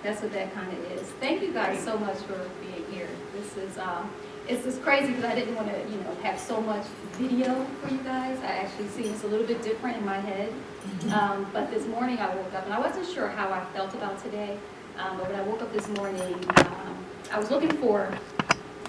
That's what that kind of is. Thank you guys so much for being here. This is it's just crazy because I didn't want to, have so much video for you guys. I actually see it's a little bit different in my head. But this morning I woke up and I wasn't sure how I felt about today. But when I woke up this morning, I was looking for.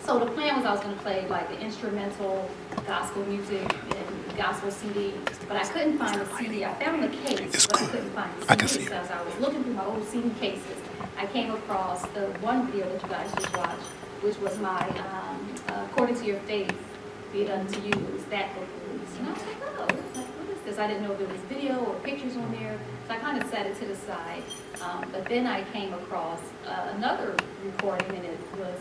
So the plan was I was going to play like the instrumental gospel music and gospel CD, but I couldn't find the CD. I found the case, but I couldn't find the CD. So as I was looking through my old CD cases, I came across the one video that you guys just watched, which was my According to Your Faith, Be It Unto You. It was that book release. And I was like, oh, what is this? I didn't know if there was video or pictures on there, so I kind of set it to the side. But then I came across another recording, and it was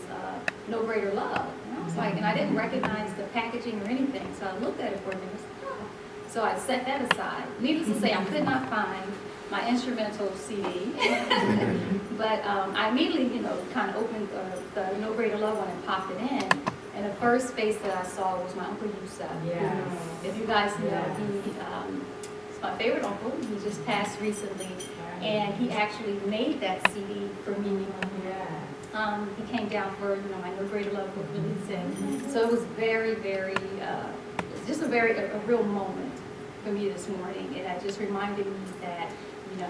No Greater Love. And I was like, and I didn't recognize the packaging or anything, so I looked at it for a minute. So I set that aside. Needless to say, I could not find my instrumental CD. But I immediately, kind of opened the No Greater Love one and popped it in. And the first face that I saw was my Uncle Yusuf. Yes. If you guys know, he's my favorite uncle. He just passed recently. And he actually made that CD for me. He came down for, my No Greater Love book release. And so it was very, very, just a real moment for me this morning. And it just reminded me that,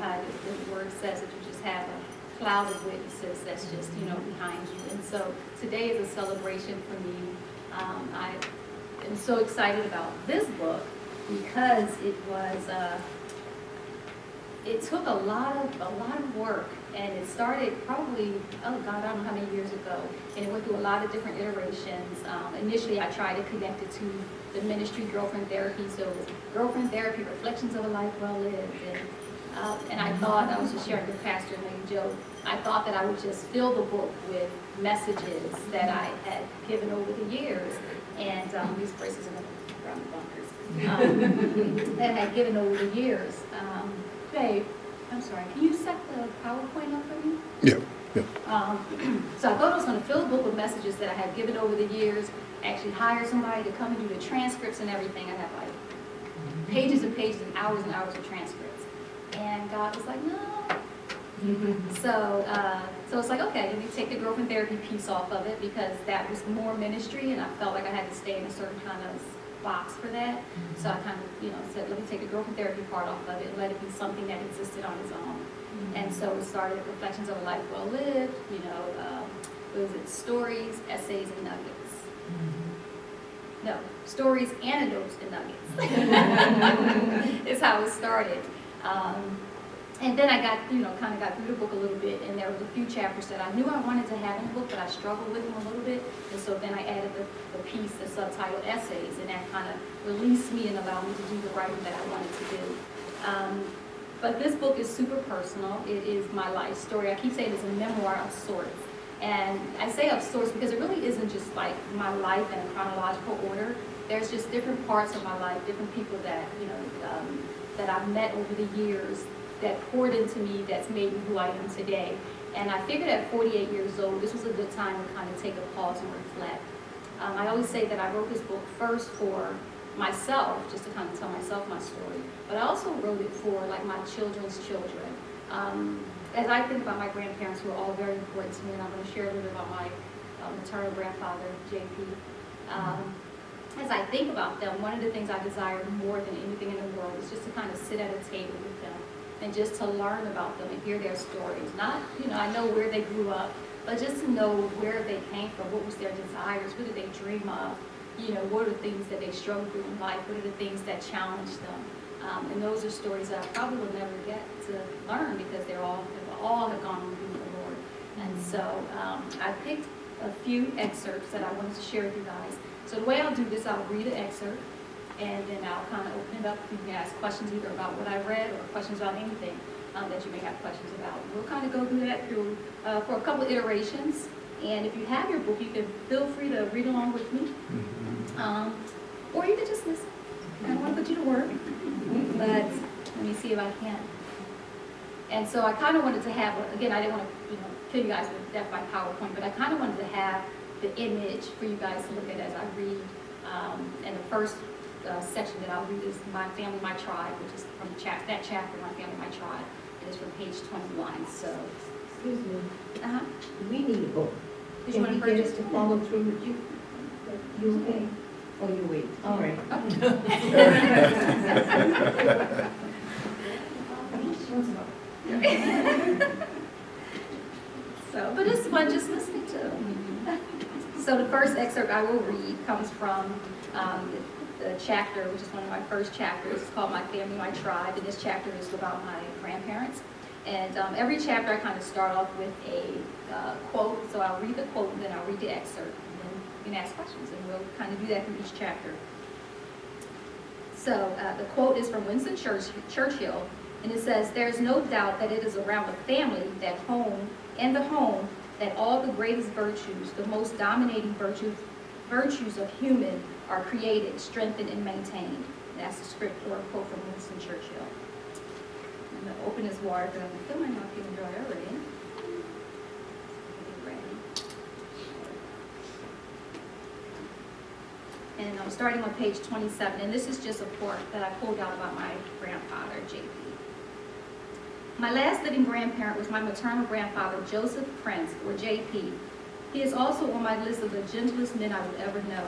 how the word says that you just have a cloud of witnesses that's just, behind you. And so today is a celebration for me. I am so excited about this book because it took a lot of work, and it started probably, I don't know how many years ago, and it went through a lot of different iterations. Initially, I tried to connect it to the ministry Girlfriend Therapy, so it was Girlfriend Therapy, Reflections of a Life Well Lived, and I thought, I was just sharing with Pastor and Lady Joe, I thought that I would just fill the book with messages that I had given over the years, and these braces are around the bunkers, that I had given over the years. Babe, I'm sorry, can you set the PowerPoint up for me? Yeah. So I thought I was going to fill the book with messages that I had given over the years, actually hire somebody to come and do the transcripts and everything. I have like pages and pages and hours of transcripts. And God was like, no. So it's like, okay, let me take the Girlfriend Therapy piece off of it because that was more ministry, and I felt like I had to stay in a certain kind of box for that. So I kind of, said, let me take the Girlfriend Therapy part off of it and let it be something that existed on its own. And so it started Reflections of a Life Well Lived, what was it, stories, essays, and nuggets. No, stories, anecdotes, and nuggets. Is how it started. And then I got, kind of got through the book a little bit, and there was a few chapters that I knew I wanted to have in the book, but I struggled with them a little bit. And so then I added the piece, the subtitle essays, and that kind of released me and allowed me to do the writing that I wanted to do. But this book is super personal. It is my life story. I keep saying it's a memoir of sorts. And I say of sorts because it really isn't just like my life in a chronological order. There's just different parts of my life, different people that, that I've met over the years that poured into me, that's made me who I am today. And I figured at 48 years old, this was a good time to kind of take a pause and reflect. I always say that I wrote this book first for myself, just to kind of tell myself my story, but I also wrote it for like my children's children. As I think about my grandparents, who are all very important to me, and I'm going to share a little bit about my maternal grandfather, JP. As I think about them, one of the things I desire more than anything in the world is just to kind of sit at a table with them and just to learn about them and hear their stories. Not, I know where they grew up, but just to know where they came from, what was their desires, what did they dream of, what are the things that they struggled through in life, what are the things that challenged them. And those are stories that I probably will never get to learn because they all have gone on to be with the Lord. And so I picked a few excerpts that I wanted to share with you guys. So the way I'll do this, I'll read an excerpt, and then I'll kind of open it up. You can ask questions either about what I read or questions about anything that you may have questions about. We'll kind of go through that for a couple of iterations. And if you have your book, you can feel free to read along with me. Or you can just listen. I don't want to put you to work, but let me see if I can. And so I kind of wanted to have, again, I didn't want to kill you guys with death by PowerPoint, but I kind of wanted to have the image for you guys to look at as I read. And the first section that I'll read is My Family, My Tribe, which is from that chapter, My Family, My Tribe. It is from page 21. So Excuse me, Uh-huh. we need a book. Did you want to Can we get purchase? us to follow through with you? You okay? Oh, you wait, all right. So, but it's fun just listening to. So the first excerpt I will read comes from the chapter, which is one of my first chapters. It's called My Family, My Tribe, and this chapter is about my grandparents. And every chapter I kind of start off with a quote. So I'll read the quote, and then I'll read the excerpt, and then you can ask questions, and we'll kind of do that through each chapter. So the quote is from Winston Churchill, and it says, "There's no doubt that it is around the family, the home, that all the greatest virtues, the most dominating virtues of human are created, strengthened, and maintained." And that's the script or a quote from Winston Churchill. I'm going to open this water because I feel my mouth getting dry already. Get ready. And I'm starting on page 27, and this is just a part that I pulled out about my grandfather, J.P. My last living grandparent was my maternal grandfather, Joseph Prince, or J.P. He is also on my list of the gentlest men I would ever know.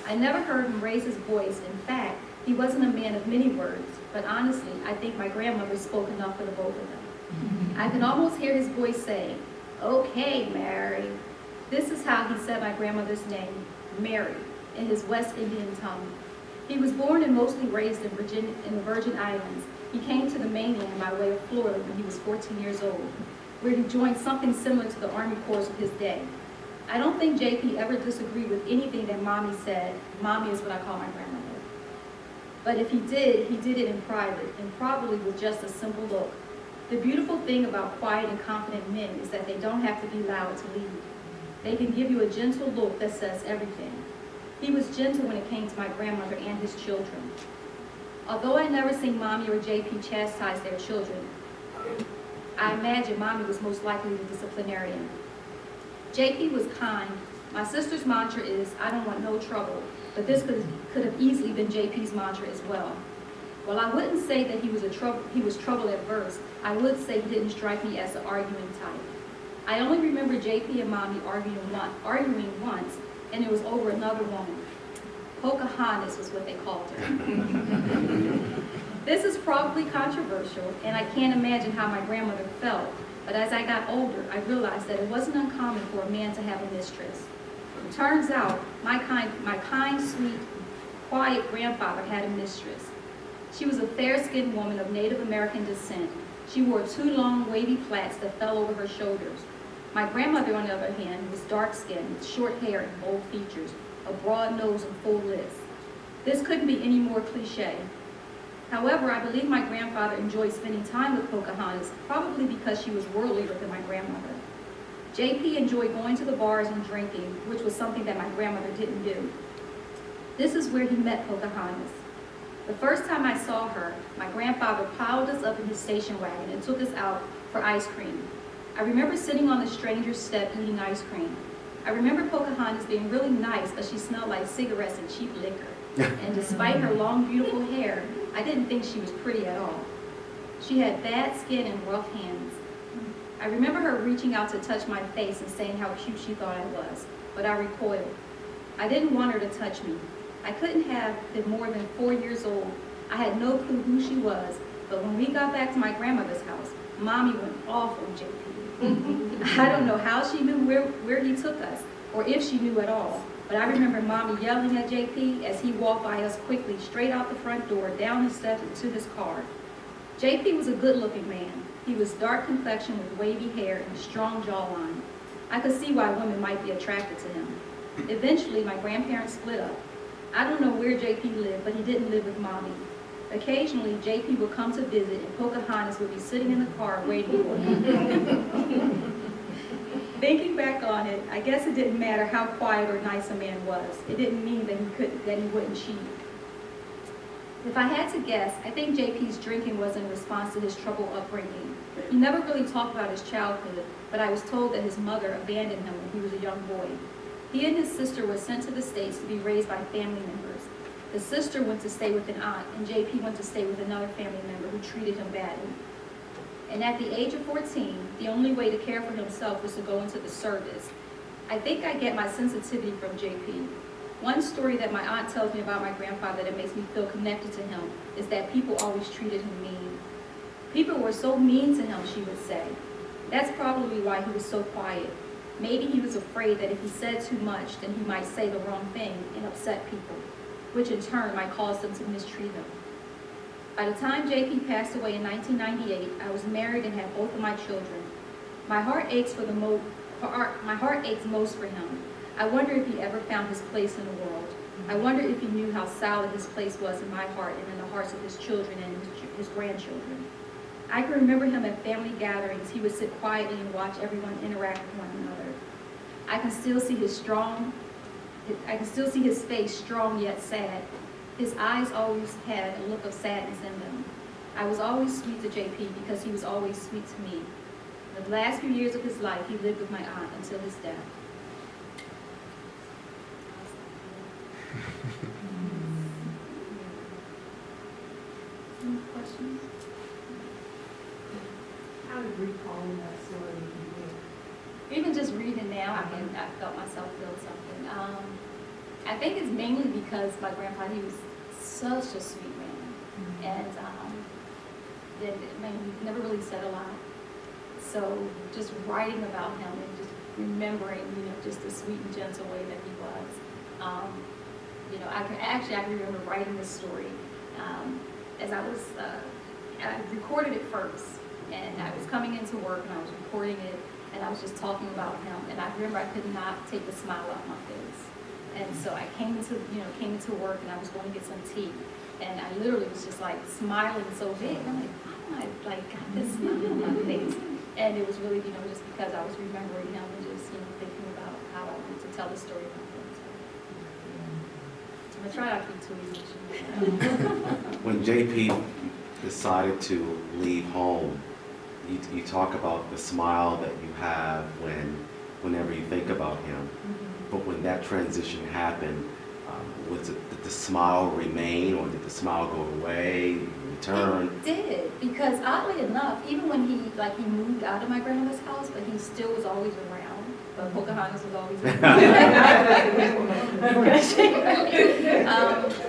I never heard him raise his voice. In fact, he wasn't a man of many words, but honestly, I think my grandmother spoke enough for the both of them. I can almost hear his voice saying, "Okay, Mary." This is how he said my grandmother's name, Mary, in his West Indian tongue. He was born and mostly raised in the Virgin Islands. He came to the mainland by way of Florida when he was 14 years old, where he joined something similar to the Army Corps of his day. I don't think JP ever disagreed with anything that Mommy said. Mommy is what I call my grandmother. But if he did it in private, and probably with just a simple look. The beautiful thing about quiet and confident men is that they don't have to be loud to lead. They can give you a gentle look that says everything. He was gentle when it came to my grandmother and his children. Although I never seen Mommy or JP chastise their children, I imagine Mommy was most likely the disciplinarian. JP was kind. My sister's mantra is, "I don't want no trouble," but this could have easily been JP's mantra as well. While I wouldn't say that he was trouble at first, I would say he didn't strike me as the arguing type. I only remember JP and Mommy arguing once, and it was over another woman. Pocahontas was what they called her. This is probably controversial, and I can't imagine how my grandmother felt, but as I got older, I realized that it wasn't uncommon for a man to have a mistress. It turns out, my kind, sweet, quiet grandfather had a mistress. She was a fair-skinned woman of Native American descent. She wore 2 long, wavy plaits that fell over her shoulders. My grandmother, on the other hand, was dark-skinned, with short hair and bold features, a broad nose and full lips. This couldn't be any more cliche. However, I believe my grandfather enjoyed spending time with Pocahontas, probably because she was worldlier than my grandmother. JP enjoyed going to the bars and drinking, which was something that my grandmother didn't do. This is where he met Pocahontas. The first time I saw her, my grandfather piled us up in his station wagon and took us out for ice cream. I remember sitting on the stranger's step eating ice cream. I remember Pocahontas being really nice, but she smelled like cigarettes and cheap liquor. And despite her long, beautiful hair, I didn't think she was pretty at all. She had bad skin and rough hands. I remember her reaching out to touch my face and saying how cute she thought I was, but I recoiled. I didn't want her to touch me. I couldn't have been more than 4 years old. I had no clue who she was, but when we got back to my grandmother's house, Mommy went off on JP. I don't know how she knew where he took us, or if she knew at all, but I remember Mommy yelling at JP as he walked by us quickly, straight out the front door, down the steps to his car. JP was a good-looking man. He was dark complexion with wavy hair and a strong jawline. I could see why women might be attracted to him. Eventually, my grandparents split up. I don't know where JP lived, but he didn't live with Mommy. Occasionally, JP would come to visit, and Pocahontas would be sitting in the car waiting for him. Thinking back on it, I guess it didn't matter how quiet or nice a man was. It didn't mean that he wouldn't cheat. If I had to guess, I think JP's drinking was in response to his troubled upbringing. He never really talked about his childhood, but I was told that his mother abandoned him when he was a young boy. He and his sister were sent to the States to be raised by family members. The sister went to stay with an aunt, and JP went to stay with another family member who treated him badly. And at the age of 14, the only way to care for himself was to go into the service. I think I get my sensitivity from JP. One story that my aunt tells me about my grandfather that makes me feel connected to him is that people always treated him mean. People were so mean to him, she would say. That's probably why he was so quiet. Maybe he was afraid that if he said too much, then he might say the wrong thing and upset people, which in turn might cause them to mistreat him. By the time JP passed away in 1998, I was married and had both of my children. My heart aches most for him. I wonder if he ever found his place in the world. I wonder if he knew how solid his place was in my heart and in the hearts of his children and his grandchildren. I can remember him at family gatherings. He would sit quietly and watch everyone interact with one another. I can still see his face strong yet sad. His eyes always had a look of sadness in them. I was always sweet to JP because he was always sweet to me. The last few years of his life, he lived with my aunt until his death. Any questions? How did recalling that story Even just reading now, I felt myself feel something. I think it's mainly because my grandpa, he was such a sweet man. And he never really said a lot. So just writing about him and just remembering, just the sweet and gentle way that he was. I can remember writing this story as I was, I recorded it first. And I was coming into work and I was recording it and I was just talking about him. And I remember I could not take the smile off my face. And so I came into work and I was going to get some tea. And I literally was just like smiling so big. I'm like, why am I got this smile on my face? And it was really, just because I was remembering him and just, thinking about how I wanted to tell the story about him. So I try not to be too emotional. When JP decided to leave home, you talk about the smile that you have whenever you think about him. But when that transition happened, did the smile remain, or did the smile go away, return? It did, because oddly enough, even when he moved out of my grandmother's house, but he still was always around. But Pocahontas was always around.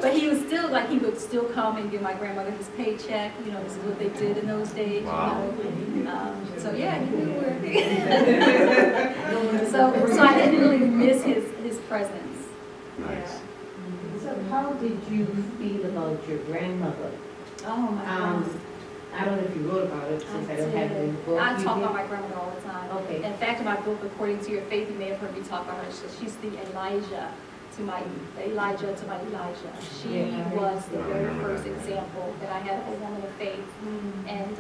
But he was still, he would still come and give my grandmother his paycheck. This is what they did in those days. Wow. So yeah, he knew where. So I didn't really miss his presence. Nice. So how did you feel about your grandmother? Oh my God. I don't know if you wrote about it, since I don't have it in the book. I talk about my grandmother all the time. Okay. In fact, in my book, According to Your Faith, you may have heard me talk about her. So she's the Elijah to my Elijah. She was the very first example that I had of a woman of faith. And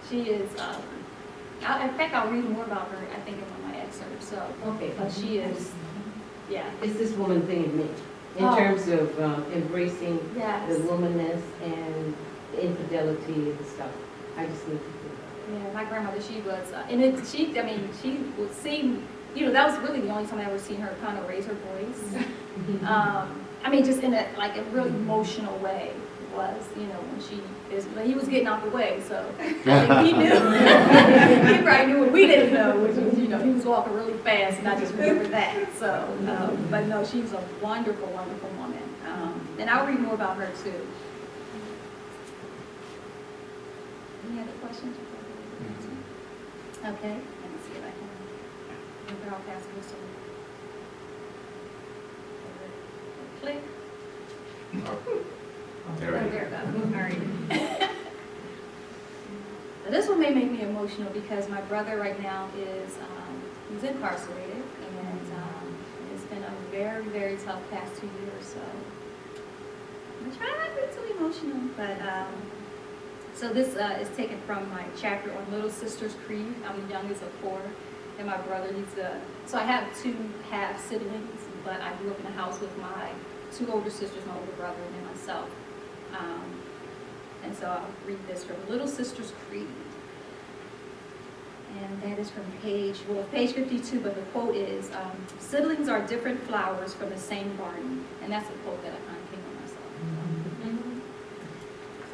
she is, in fact, I'll read more about her, I think, in one of my excerpts. So, Okay. but she is, yeah. It's this woman thing in me, in Oh. terms of embracing Yes. the womanness and the infidelity and stuff. I just need to do Yeah, my grandmother, she was, she would sing, that was really the only time I ever seen her kind of raise her voice. Just in a really emotional way was, when he was getting out the way, so I think he knew. He probably knew what we didn't know, which was, he was walking really fast, and I just remember that. So, but no, she was a wonderful, wonderful woman. And I'll read more about her too. Any other questions? Okay, let me see if I can. I'll pass this one. Click. There it is. There we go. All right. Now, this one may make me emotional because my brother right now is he's incarcerated, and it's been a very, very tough past 2 years. So I'm trying not to be too emotional, but so this is taken from my chapter on Little Sister's Creed. I'm the youngest of 4, and my brother, so I have 2 half siblings, but I grew up in a house with my 2 older sisters, my older brother, and then myself. And so I'll read this from Little Sister's Creed. And that is from page 52, but the quote is, siblings are different flowers from the same garden. And that's a quote that I kind of came on myself.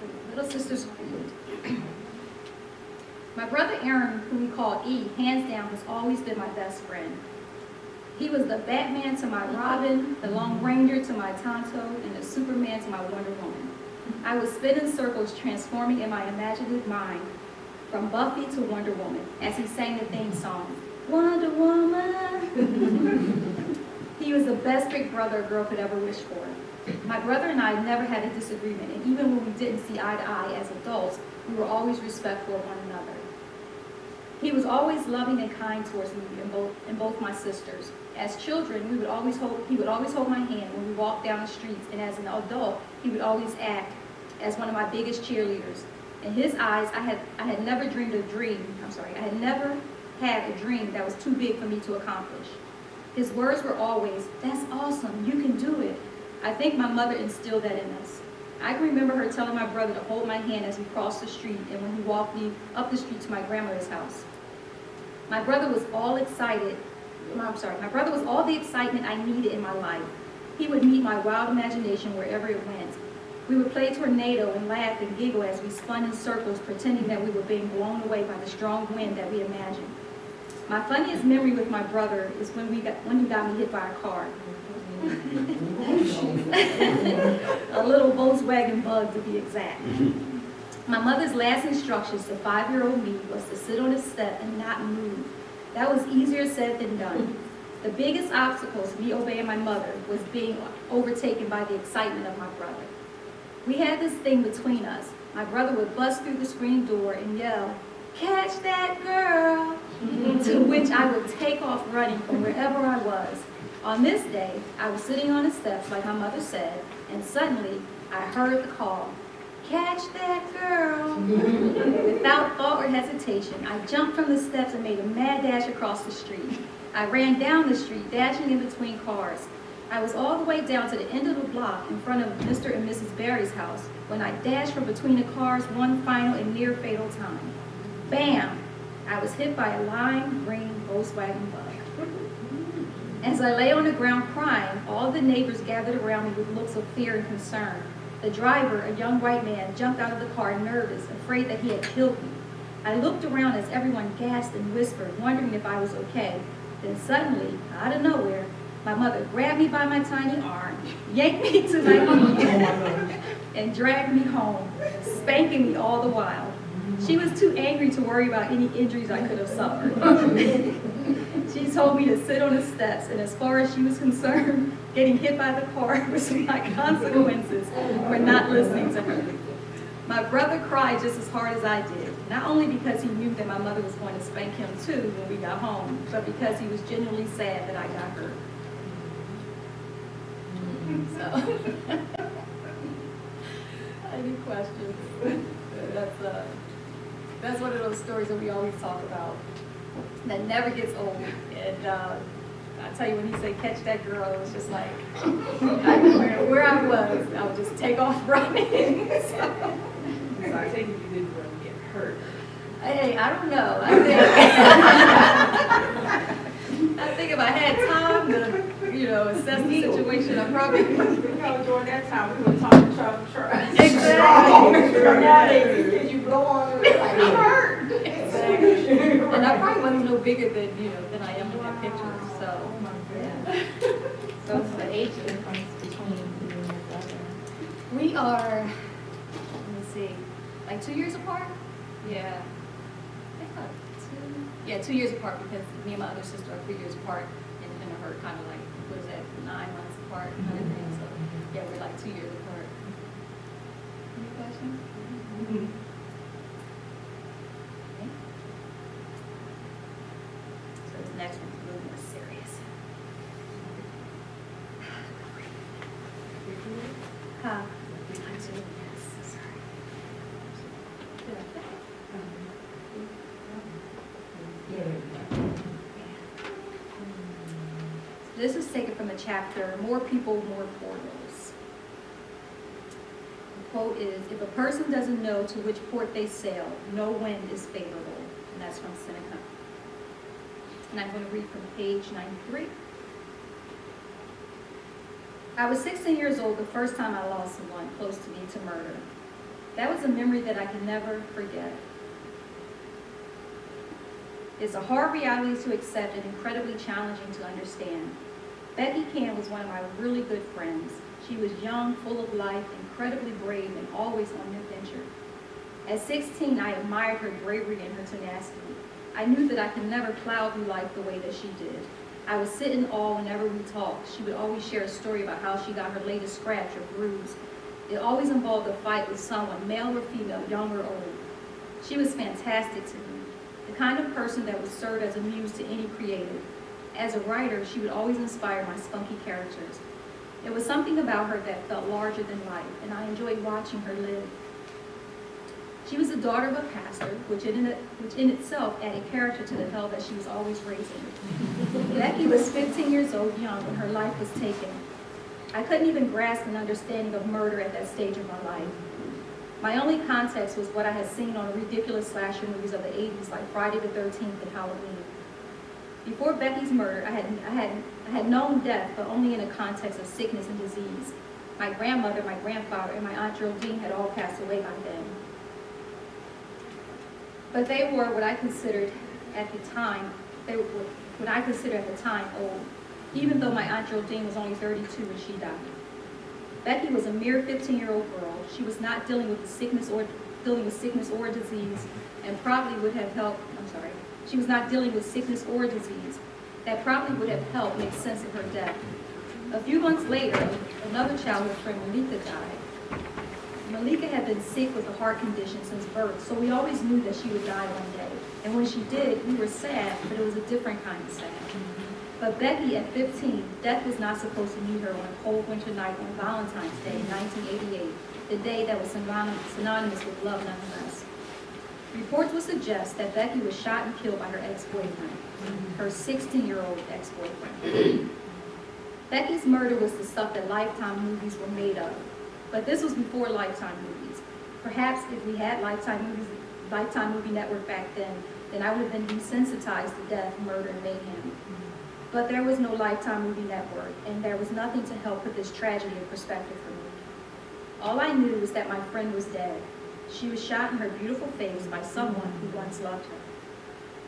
So, Little Sister's Creed. My brother Aaron, whom we call E, hands down, has always been my best friend. He was the Batman to my Robin, the Lone Ranger to my Tonto, and the Superman to my Wonder Woman. I would spin in circles, transforming in my imaginative mind from Buffy to Wonder Woman as he sang the theme song, Wonder Woman. He was the best big brother a girl could ever wish for. My brother and I never had a disagreement, and even when we didn't see eye to eye as adults, we were always respectful of one another. He was always loving and kind towards me and both my sisters. As children, he would always hold my hand when we walked down the streets, and as an adult, he would always act as one of my biggest cheerleaders. In his eyes, I had never never had a dream that was too big for me to accomplish. His words were always, "That's awesome, you can do it." I think my mother instilled that in us. I can remember her telling my brother to hold my hand as we crossed the street and when he walked me up the street to my grandmother's house. My brother was all the excitement I needed in my life. He would meet my wild imagination wherever it went. We would play tornado and laugh and giggle as we spun in circles, pretending that we were being blown away by the strong wind that we imagined. My funniest memory with my brother is when he got me hit by a car. A little Volkswagen Bug, to be exact. My mother's last instructions to 5-year-old me was to sit on the step and not move. That was easier said than done. The biggest obstacle to me obeying my mother was being overtaken by the excitement of my brother. We had this thing between us. My brother would bust through the screen door and yell, "Catch that girl!" to which I would take off running from wherever I was. On this day, I was sitting on the steps like my mother said, and suddenly I heard the call, "Catch that girl!" Without thought or hesitation, I jumped from the steps and made a mad dash across the street. I ran down the street, dashing in between cars. I was all the way down to the end of the block in front of Mr. and Mrs. Barry's house when I dashed from between the cars one final and near fatal time. Bam! I was hit by a lime green Volkswagen Bug. As I lay on the ground crying, all the neighbors gathered around me with looks of fear and concern. The driver, a young white man, jumped out of the car nervous, afraid that he had killed me. I looked around as everyone gasped and whispered, wondering if I was okay. Then suddenly, out of nowhere, my mother grabbed me by my tiny arm, yanked me to my knees, and dragged me home, spanking me all the while. She was too angry to worry about any injuries I could have suffered. She told me to sit on the steps, and as far as she was concerned, getting hit by the car was my consequences for not listening to her. My brother cried just as hard as I did, not only because he knew that my mother was going to spank him too when we got home, but because he was genuinely sad that I got hurt. So, any questions? That's one of those stories that we always talk about that never gets old. And I tell you, when he said "catch that girl," it was just like where I was, I would just take off running. So I think you didn't really get hurt. Hey, I don't know. I think if I had time to, assess the situation, I probably. During that time, we were talking truck. Exactly. Did you go on and like, I'm hurt? Exactly. And I probably wasn't no bigger than I am in that picture. So. Yeah. So what's the age difference between you and your brother? We are. Let me see. Like 2 years apart? Yeah. I think about 2. Yeah, 2 years apart because me and my other sister are 3 years apart, and her kind of like, what is that, 9 months apart kind of thing. So yeah, we're like 2 years apart. Any questions? Okay. So this next one's a little more serious. Huh? Yes, sorry. This is taken from the chapter, More People, More Portals. The quote is, "If a person doesn't know to which port they sail, no wind is favorable." And that's from Seneca. And I'm going to read from page 93. I was 16 years old the first time I lost someone close to me to murder. That was a memory that I can never forget. It's a hard reality to accept and incredibly challenging to understand. Becky Can was one of my really good friends. She was young, full of life, incredibly brave, and always on an adventure. At 16, I admired her bravery and her tenacity. I knew that I could never plow through life the way that she did. I would sit in awe whenever we talked. She would always share a story about how she got her latest scratch or bruise. It always involved a fight with someone, male or female, young or old. She was fantastic to me, the kind of person that would serve as a muse to any creative. As a writer, she would always inspire my spunky characters. There was something about her that felt larger than life, and I enjoyed watching her live. She was the daughter of a pastor, which in itself added character to the hell that she was always raising. Becky was 15 years old young when her life was taken. I couldn't even grasp an understanding of murder at that stage of my life. My only context was what I had seen on ridiculous slasher movies of the 80s, like Friday the 13th and Halloween. Before Becky's murder, I had known death, but only in a context of sickness and disease. My grandmother, my grandfather, and my Aunt Geraldine had all passed away by then. But they were what I considered at the time, old, even though my Aunt Geraldine was only 32 when she died. Becky was a mere 15-year-old girl. She was not dealing with sickness or disease, and probably would have helped. She was not dealing with sickness or disease that probably would have helped make sense of her death. A few months later, another childhood friend, Malika, died. Malika had been sick with a heart condition since birth, so we always knew that she would die one day. And when she did, we were sad, but it was a different kind of sad. But Becky, at 15, death was not supposed to meet her on a cold winter night on Valentine's Day, 1988, the day that was synonymous with love nonetheless. Reports would suggest that Becky was shot and killed by her ex-boyfriend, her 16-year-old ex-boyfriend. Becky's murder was the stuff that Lifetime movies were made of. But this was before Lifetime movies. Perhaps if we had Lifetime Movie Network back then I would have been desensitized to death, murder, and mayhem. But there was no Lifetime Movie Network, and there was nothing to help put this tragedy in perspective for me. All I knew was that my friend was dead. She was shot in her beautiful face by someone who once loved her.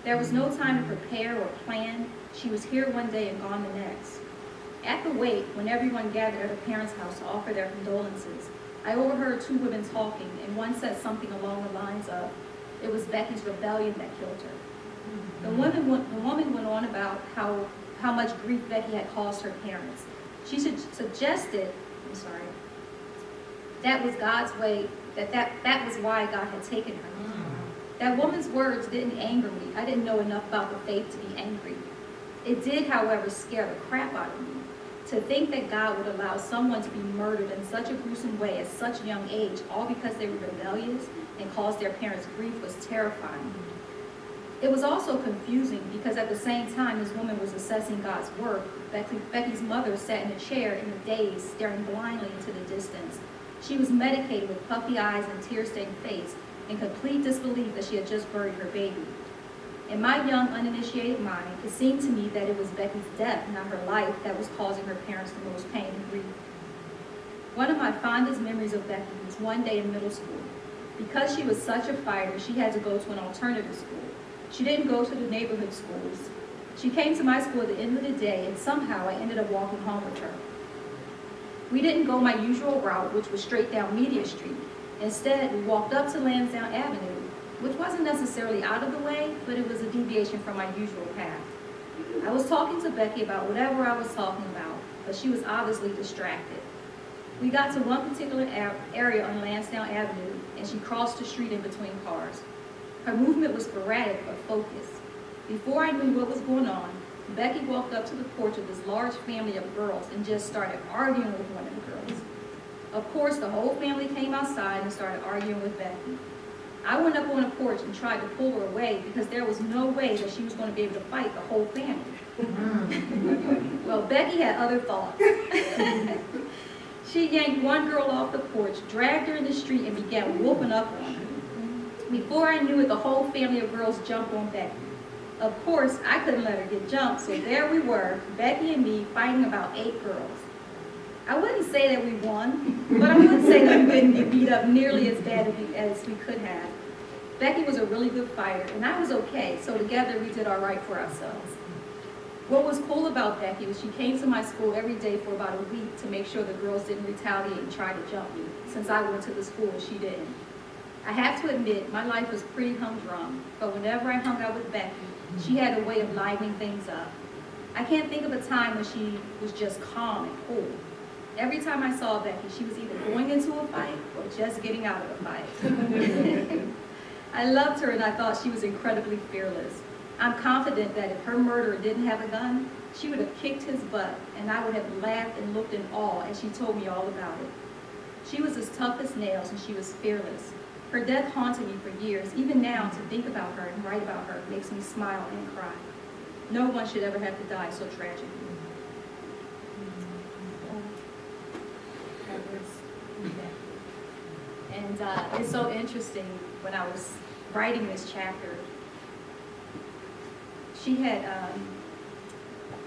There was no time to prepare or plan. She was here one day and gone the next. At the wake, when everyone gathered at her parents' house to offer their condolences, I overheard two women talking, and one said something along the lines of, "It was Becky's rebellion that killed her." The woman went on about how much grief Becky had caused her parents. She suggested, that was God's way, that was why God had taken her. That woman's words didn't anger me. I didn't know enough about the faith to be angry. It did, however, scare the crap out of me. To think that God would allow someone to be murdered in such a gruesome way at such a young age, all because they were rebellious and caused their parents grief, was terrifying. It was also confusing because at the same time this woman was assessing God's work, Becky's mother sat in a chair in a daze, staring blindly into the distance. She was medicated with puffy eyes and tear-stained face, in complete disbelief that she had just buried her baby. In my young, uninitiated mind, it seemed to me that it was Becky's death, not her life, that was causing her parents the most pain and grief. One of my fondest memories of Becky was one day in middle school. Because she was such a fighter, she had to go to an alternative school. She didn't go to the neighborhood schools. She came to my school at the end of the day, and somehow I ended up walking home with her. We didn't go my usual route, which was straight down Media Street. Instead, we walked up to Lansdowne Avenue, which wasn't necessarily out of the way, but it was a deviation from my usual path. I was talking to Becky about whatever I was talking about, but she was obviously distracted. We got to one particular area on Lansdowne Avenue, and she crossed the street in between cars. Her movement was sporadic but focused. Before I knew what was going on, Becky walked up to the porch of this large family of girls and just started arguing with one of the girls. Of course, the whole family came outside and started arguing with Becky. I went up on the porch and tried to pull her away because there was no way that she was going to be able to fight the whole family. Well, Becky had other thoughts. She yanked one girl off the porch, dragged her in the street, and began whooping up on her. Before I knew it, the whole family of girls jumped on Becky. Of course, I couldn't let her get jumped, so there we were, Becky and me, fighting about 8 girls. I wouldn't say that we won, but I would say that we didn't get beat up nearly as bad as we could have. Becky was a really good fighter, and I was okay, so together we did all right for ourselves. What was cool about Becky was she came to my school every day for about a week to make sure the girls didn't retaliate and try to jump me, since I went to the school and she didn't. I have to admit, my life was pretty humdrum, but whenever I hung out with Becky, she had a way of livening things up. I can't think of a time when she was just calm and cool. Every time I saw Becky, she was either going into a fight or just getting out of a fight. I loved her and I thought she was incredibly fearless. I'm confident that if her murderer didn't have a gun, she would have kicked his butt and I would have laughed and looked in awe as she told me all about it. She was as tough as nails and she was fearless. Her death haunted me for years. Even now, to think about her and write about her makes me smile and cry. No one should ever have to die so tragically. And it's so interesting, when I was writing this chapter, she had,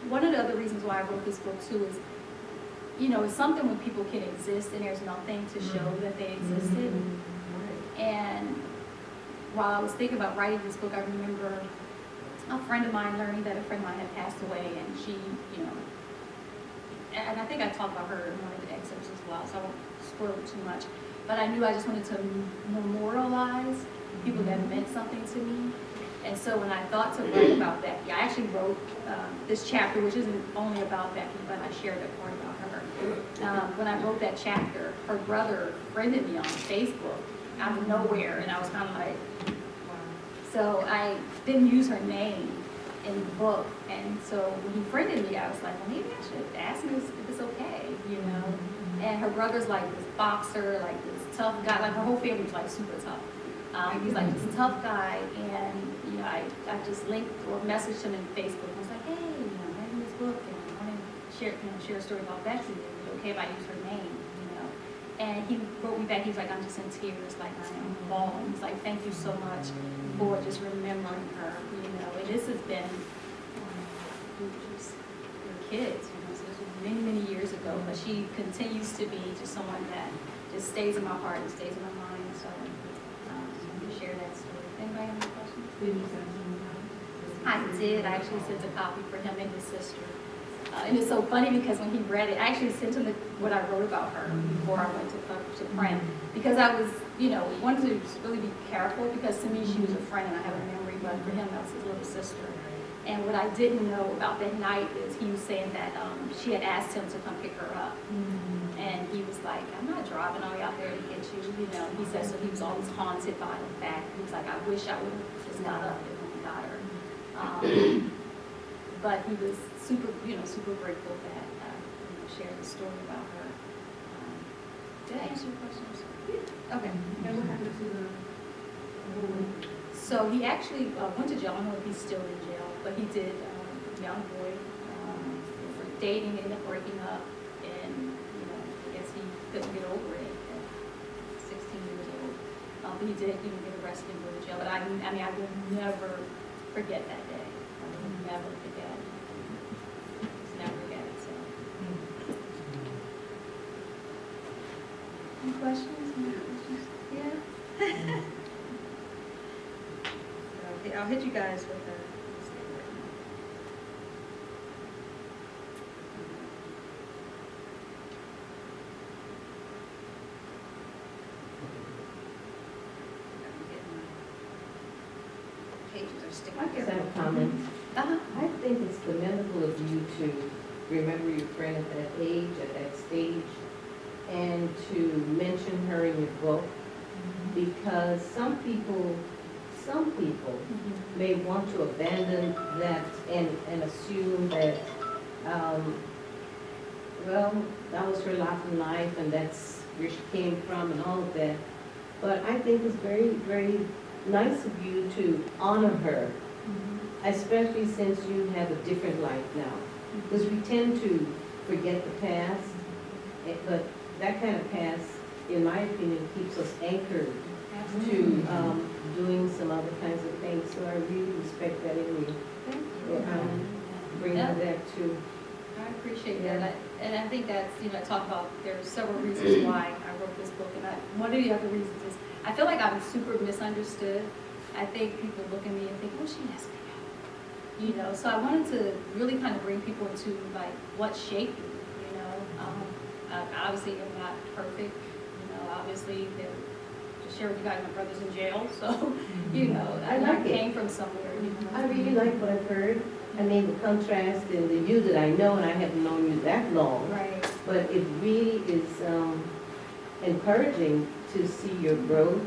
one of the other reasons why I wrote this book too is, you know, it's something when people can exist and there's nothing to show that they existed. And while I was thinking about writing this book, I remember a friend of mine learning that a friend of mine had passed away, and she, you know, and I think I talked about her in one of the excerpts as well, so I won't spoil it too much. But I knew I just wanted to memorialize people that meant something to me. And so when I thought to write about Becky, I actually wrote this chapter, which isn't only about Becky, but I shared a part about her. When I wrote that chapter, her brother friended me on Facebook out of nowhere, and I was kind of like, wow. So I didn't use her name in the book, and so when he friended me, I was like, well, maybe I should ask him if it's okay, you know? And her brother's like this boxer, like this tough guy, like her whole family was like super tough. He's like this tough guy, and you know, I just linked or messaged him in Facebook. I was like, hey, you know, I'm writing this book, and I want to share a story about Becky. Is it okay if I use her name? You know, and he wrote me back. He was like, I'm just in tears, like I am bawling. He's like, thank you so much for just remembering her. You know, and this has been just your kids. You know, so this was many years ago, but she continues to be just someone that just stays in my heart and stays in my mind. So. Share that story. Anybody have any questions? Did you send him? I did. I actually sent a copy for him and his sister. And it's so funny because when he read it, I actually sent him what I wrote about her before I went to print. Because I was, you know, wanted to really be careful, because to me she was a friend and I have a memory, but for him that was his little sister. And what I didn't know about that night is he was saying that she had asked him to come pick her up. And he was like, I'm not driving all the way out there to get you, you know. He said, so he was always haunted by the fact. He was like, I wish I would have just got up and got her. But he was super, you know, super grateful that you know, shared the story about her. Did I answer your question? Yeah. Okay. And what happened to the So he actually went to jail. I don't know if he's still in jail, but he did, young boy, for dating, ended up breaking up, and, you know, I guess he couldn't get over it at 16 years old. But he did, you know, get arrested and go to jail. But I mean, I will never forget that day. I will never forget it. Just never forget it, so. Any questions? Any questions? Yeah? Okay, I'll hit you guys with the. Pages are sticking I just here. have a comment. Uh-huh. I think it's commendable of you to remember your friend at that age, at that stage, and to mention her in your book, because some people may want to abandon that and assume that, well, that was her lot in life and that's where she came from and all of that. But I think it's very nice of you to honor her, especially since you have a different life now. Because we tend to forget the past, but that kind of past, in my opinion, keeps us anchored to doing some other kinds of things. So I really respect that in you. Thank you. Bring Yeah. that to. I appreciate that. And I think that's, you know, I talk about, there are several reasons why I wrote this book. And one of the other reasons is I feel like I'm super misunderstood. I think people look at me and think, oh, she has big hair. You know, so I wanted to really kind of bring people into like what shaped me, you know. Obviously I'm not perfect, you know, obviously to share with you guys, my brother's in jail, so, you know, I like it. came from somewhere, you know. I really like what I've heard. I mean, the contrast in the you that I know, and I haven't known you that long. Right. But it really is encouraging to see your growth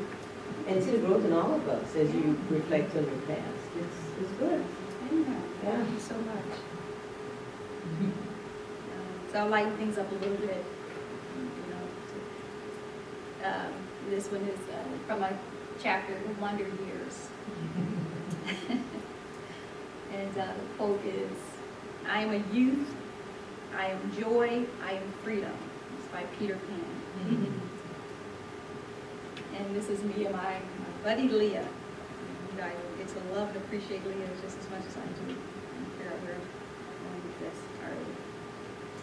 and see the growth in all of us as you reflect on your past. It's good. Yeah. Thank you so much. So I'll lighten things up a little bit. You know, this one is from a chapter, The Wonder Years. And the quote is, I am a youth, I am joy, I am freedom. It's by Peter Pan. And this is me and my buddy Leah. You guys get to love and appreciate Leah just as much as I do. And care of her going with this already.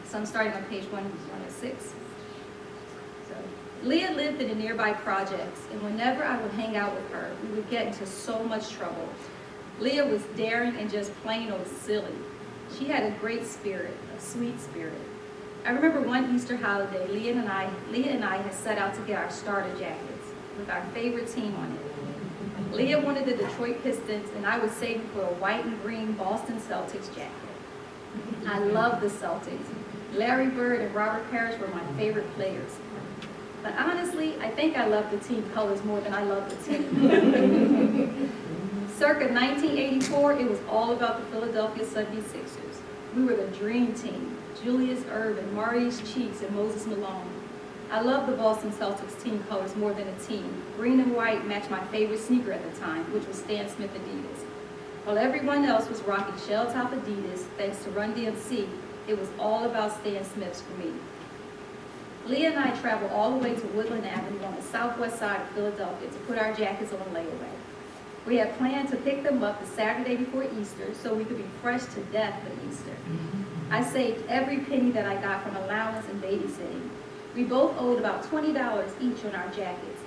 So I'm starting on page 106. So Leah lived in the nearby projects, and whenever I would hang out with her, we would get into so much trouble. Leah was daring and just plain old silly. She had a great spirit, a sweet spirit. I remember one Easter holiday, Leah and I had set out to get our starter jackets with our favorite team on it. Leah wanted the Detroit Pistons, and I was saving for a white and green Boston Celtics jacket. I love the Celtics. Larry Bird and Robert Parrish were my favorite players. But honestly, I think I love the team colors more than I love the team. Circa 1984, it was all about the Philadelphia 76ers. We were the dream team. Julius Erving, Maurice Cheeks, and Moses Malone. I love the Boston Celtics team colors more than a team. Green and white matched my favorite sneaker at the time, which was Stan Smith Adidas. While everyone else was rocking shell-top Adidas, thanks to Run DMC, it was all about Stan Smiths for me. Leah and I traveled all the way to Woodland Avenue on the southwest side of Philadelphia to put our jackets on layaway. We had planned to pick them up the Saturday before Easter so we could be fresh to death for Easter. I saved every penny that I got from allowance and babysitting. We both owed about $20 each on our jackets.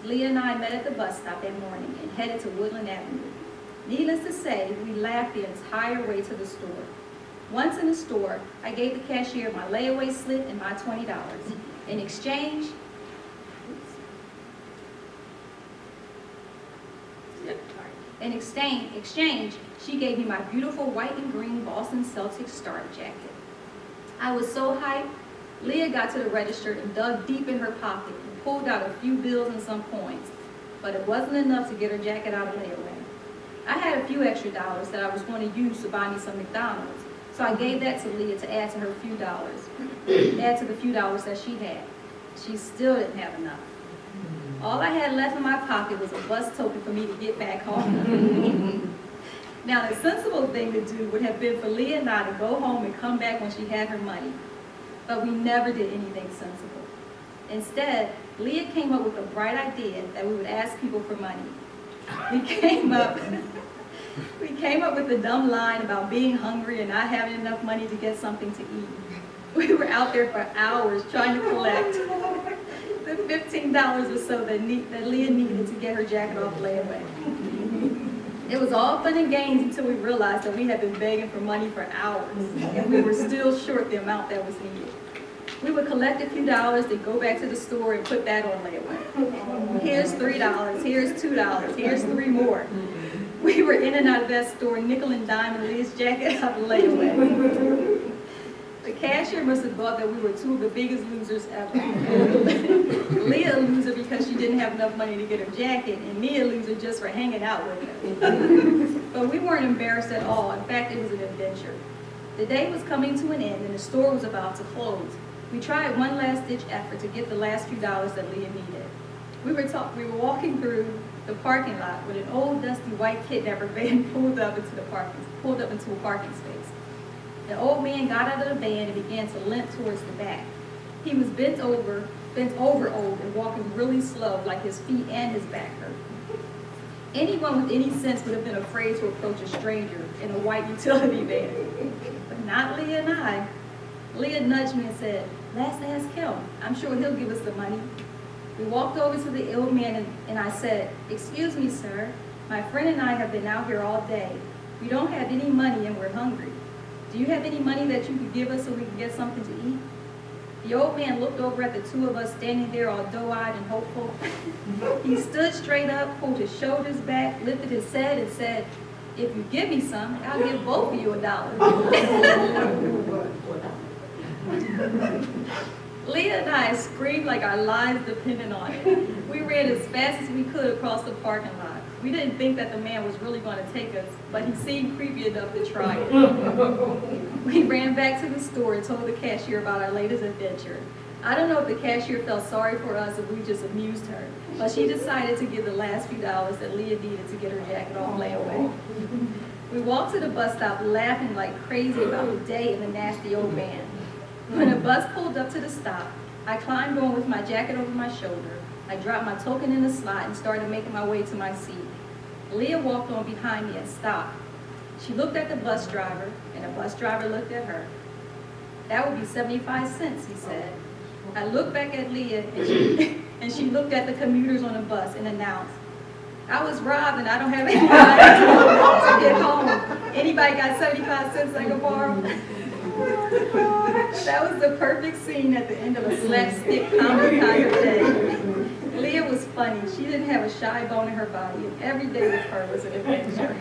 Leah and I met at the bus stop that morning and headed to Woodland Avenue. Needless to say, we laughed the entire way to the store. Once in the store, I gave the cashier my layaway slip and my $20. In exchange, she gave me my beautiful white and green Boston Celtics starter jacket. I was so hyped. Leah got to the register and dug deep in her pocket and pulled out a few bills and some coins, but it wasn't enough to get her jacket out of layaway. I had a few extra dollars that I was going to use to buy me some McDonald's, so I gave that to Leah to add to her few dollars, add to the few dollars that she had. She still didn't have enough. All I had left in my pocket was a bus token for me to get back home. Now, the sensible thing to do would have been for Leah and I to go home and come back when she had her money. But we never did anything sensible. Instead, Leah came up with a bright idea that we would ask people for money. We came up with the dumb line about being hungry and not having enough money to get something to eat. We were out there for hours trying to collect the $15 or so that Leah needed to get her jacket off layaway. It was all fun and games until we realized that we had been begging for money for hours, and we were still short the amount that was needed. We would collect a few dollars, then go back to the store and put that on layaway. Here's $3, here's $2, here's 3 more. We were in and out of that store, nickel and diming Leah's jacket out of layaway. The cashier must have thought that we were 2 of the biggest losers ever. Leah a loser because she didn't have enough money to get her jacket, and me a loser just for hanging out with her. But we weren't embarrassed at all. In fact, it was an adventure. The day was coming to an end, and the store was about to close. We tried one last-ditch effort to get the last few dollars that Leah needed. We were walking through the parking lot when an old, dusty white kidnapper van pulled up into a parking space. The old man got out of the van and began to limp towards the back. He was bent over old and walking really slow, like his feet and his back hurt. Anyone with any sense would have been afraid to approach a stranger in a white utility van. But not Leah and I. Leah nudged me and said, "Let's ask him. I'm sure he'll give us the money." We walked over to the old man and I said, "Excuse me, sir. My friend and I have been out here all day. We don't have any money and we're hungry. Do you have any money that you could give us so we can get something to eat?" The old man looked over at the two of us standing there all doe-eyed and hopeful. He stood straight up, pulled his shoulders back, lifted his head and said, "If you give me some, I'll give both of you $1." Leah and I screamed like our lives depended on it. We ran as fast as we could across the parking lot. We didn't think that the man was really going to take us, but he seemed creepy enough to try it. We ran back to the store and told the cashier about our latest adventure. I don't know if the cashier felt sorry for us or we just amused her, but she decided to give the last few dollars that Leah needed to get her jacket off layaway. We walked to the bus stop laughing like crazy about the day and the nasty old man. When the bus pulled up to the stop, I climbed on with my jacket over my shoulder. I dropped my token in the slot and started making my way to my seat. Leah walked on behind me and stopped. She looked at the bus driver, and the bus driver looked at her. "That would be 75 cents, he said. I looked back at Leah, and she looked at the commuters on the bus and announced, "I was robbed and I don't have any money to get home. Anybody got 75 cents I can borrow?" That was the perfect scene at the end of a slapstick comedy kind of day. Leah was funny. She didn't have a shy bone in her body, and every day with her was an adventure.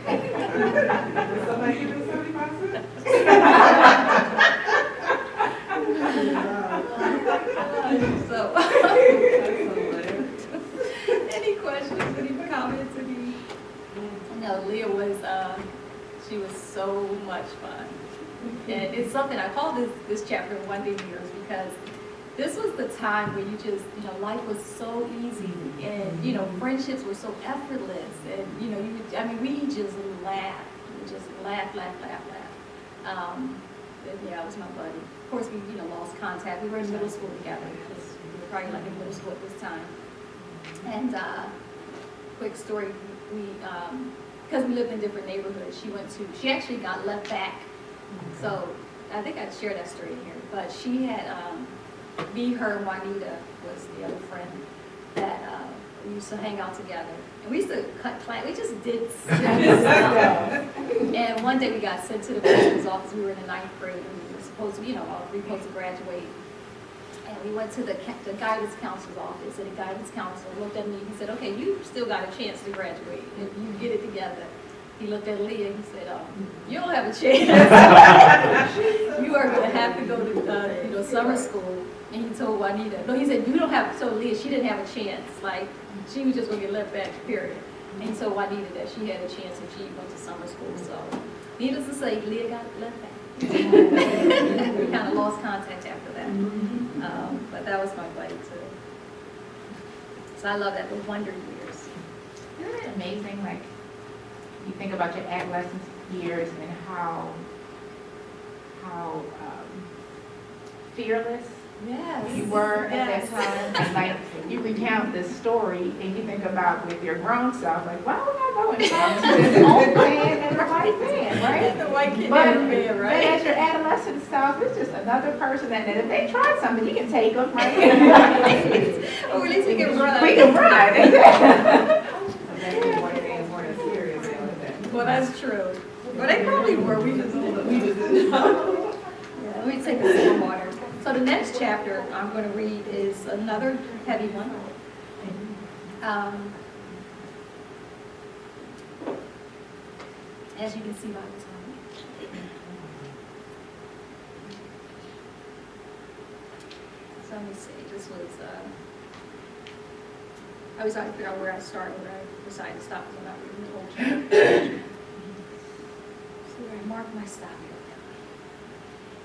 Somebody give us 75 cents? So, any questions, any comments, any? No, Leah was, she was so much fun. And it's something, I call this chapter Wonder Years because this was the time where you just, life was so easy and, friendships were so effortless and, we just laughed. We just laughed. But yeah, it was my buddy. Of course, we, lost contact. We were in middle school together because we were probably like in middle school at this time. And quick story, because we lived in different neighborhoods, she actually got left back. So I think I'd share that story in here. But she had, me, her, and Juanita was the other friend that we used to hang out together. And we used to cut class. We just did silly stuff. And one day we got sent to the principal's office. We were in the 9th grade. And we were supposed to, all three supposed to graduate. And we went to the guidance counselor's office. And the guidance counselor looked at me and he said, "Okay, you still got a chance to graduate if you get it together." He looked at Leah and he said, "You don't have a chance. You are going to have to go to summer school." And he told Juanita, no, he said, "You don't have." So Leah, she didn't have a chance. Like, she was just going to get left back, period. And he told Juanita that she had a chance if she went to summer school. So, needless to say, Leah got left back. We kind of lost contact after that. But that was my buddy, too. So I love that, the wonder years. Isn't it amazing, like, you think about your adolescent years and how fearless Yes. you were at Yes. that time. And like, you recount this story and you think about with your grown self, like, why would I go and talk to this old man and the white man, right? The white kid But, and the man, but right? as your adolescent self, it's just another person, and if they try something, you can take them, right? Or at least we can run. We can run, exactly. Well, that's true. Well, they probably were. We just didn't know. Yeah, let me take a sip of water. So the next chapter I'm going to read is another heavy one. As you can see by the time. So let me see. This was. I was trying to figure out where I started when I decided to stop because I'm not reading the whole chapter. So where I marked my stop here.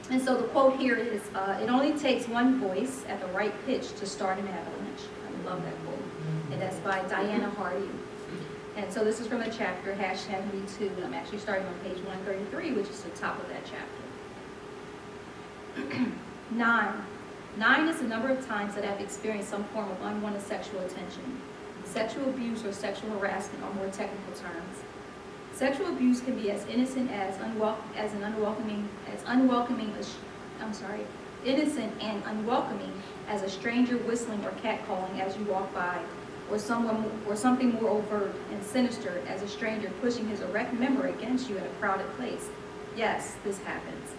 And so the quote here is, "It only takes one voice at the right pitch to start an avalanche." I love that quote. And that's by Diana Hardy. And so this is from the chapter, #72. And I'm actually starting on page 133, which is the top of that chapter. 9. 9 is the number of times that I've experienced some form of unwanted sexual attention. Sexual abuse or sexual harassment are more technical terms. Sexual abuse can be as innocent as innocent and unwelcoming as a stranger whistling or catcalling as you walk by, or something more overt and sinister as a stranger pushing his erect member against you in a crowded place. Yes, this happens.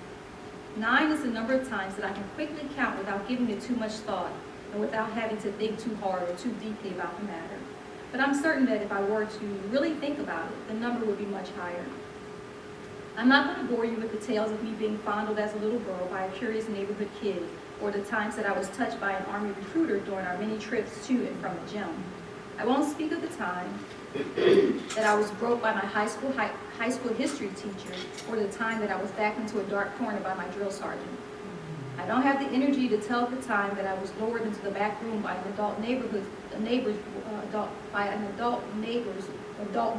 9 is the number of times that I can quickly count without giving it too much thought and without having to think too hard or too deeply about the matter. But I'm certain that if I were to really think about it, the number would be much higher. I'm not going to bore you with the tales of me being fondled as a little girl by a curious neighborhood kid, or the times that I was touched by an Army recruiter during our many trips to and from the gym. I won't speak of the time that I was broke by my high school history teacher, or the time that I was backed into a dark corner by my drill sergeant. I don't have the energy to tell the time that I was lowered into the back room by an adult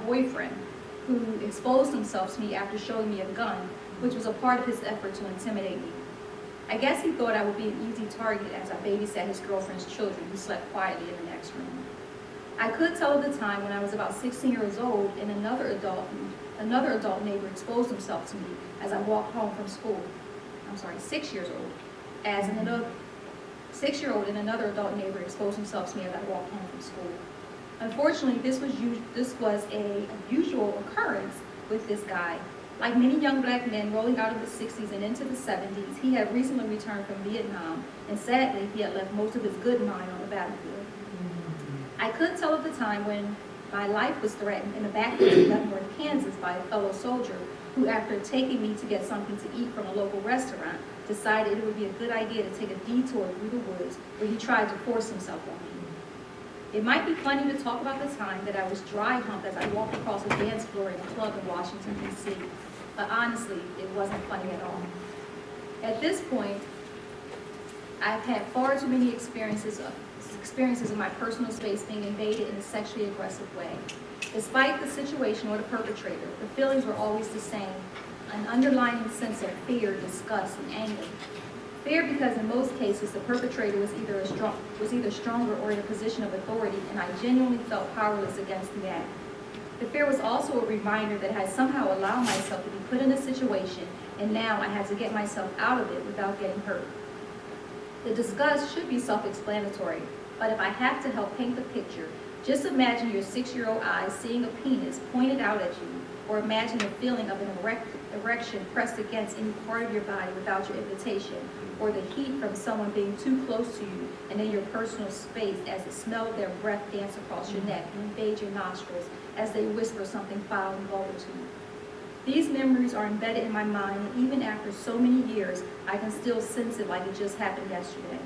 boyfriend who exposed himself to me after showing me a gun, which was a part of his effort to intimidate me. I guess he thought I would be an easy target as I babysat his girlfriend's children who slept quietly in the next room. I could tell of the time when I was about 16 years old and another adult neighbor exposed himself to me as I walked home from school. 6 years old. As another 6-year-old and another adult neighbor exposed himself to me as I walked home from school. Unfortunately, this was a usual occurrence with this guy. Like many young black men rolling out of the 60s and into the 70s, he had recently returned from Vietnam, and sadly, he had left most of his good mind on the battlefield. I could tell of the time when my life was threatened in the backwoods of Leavenworth, Kansas by a fellow soldier who, after taking me to get something to eat from a local restaurant, decided it would be a good idea to take a detour through the woods where he tried to force himself on me. It might be funny to talk about the time that I was dry humped as I walked across a dance floor in a club in Washington, D.C., but honestly, it wasn't funny at all. At this point, I've had far too many experiences of my personal space being invaded in a sexually aggressive way. Despite the situation or the perpetrator, the feelings were always the same, an underlying sense of fear, disgust, and anger. Fear because in most cases the perpetrator was either stronger or in a position of authority, and I genuinely felt powerless against the act. The fear was also a reminder that I had somehow allowed myself to be put in a situation, and now I had to get myself out of it without getting hurt. The disgust should be self-explanatory, but if I have to help paint the picture, just imagine your 6-year-old eyes seeing a penis pointed out at you, or imagine the feeling of an erection pressed against any part of your body without your invitation, or the heat from someone being too close to you and in your personal space as the smell of their breath dance across your neck and invade your nostrils as they whisper something foul and vulgar to you. These memories are embedded in my mind, and even after so many years, I can still sense it like it just happened yesterday.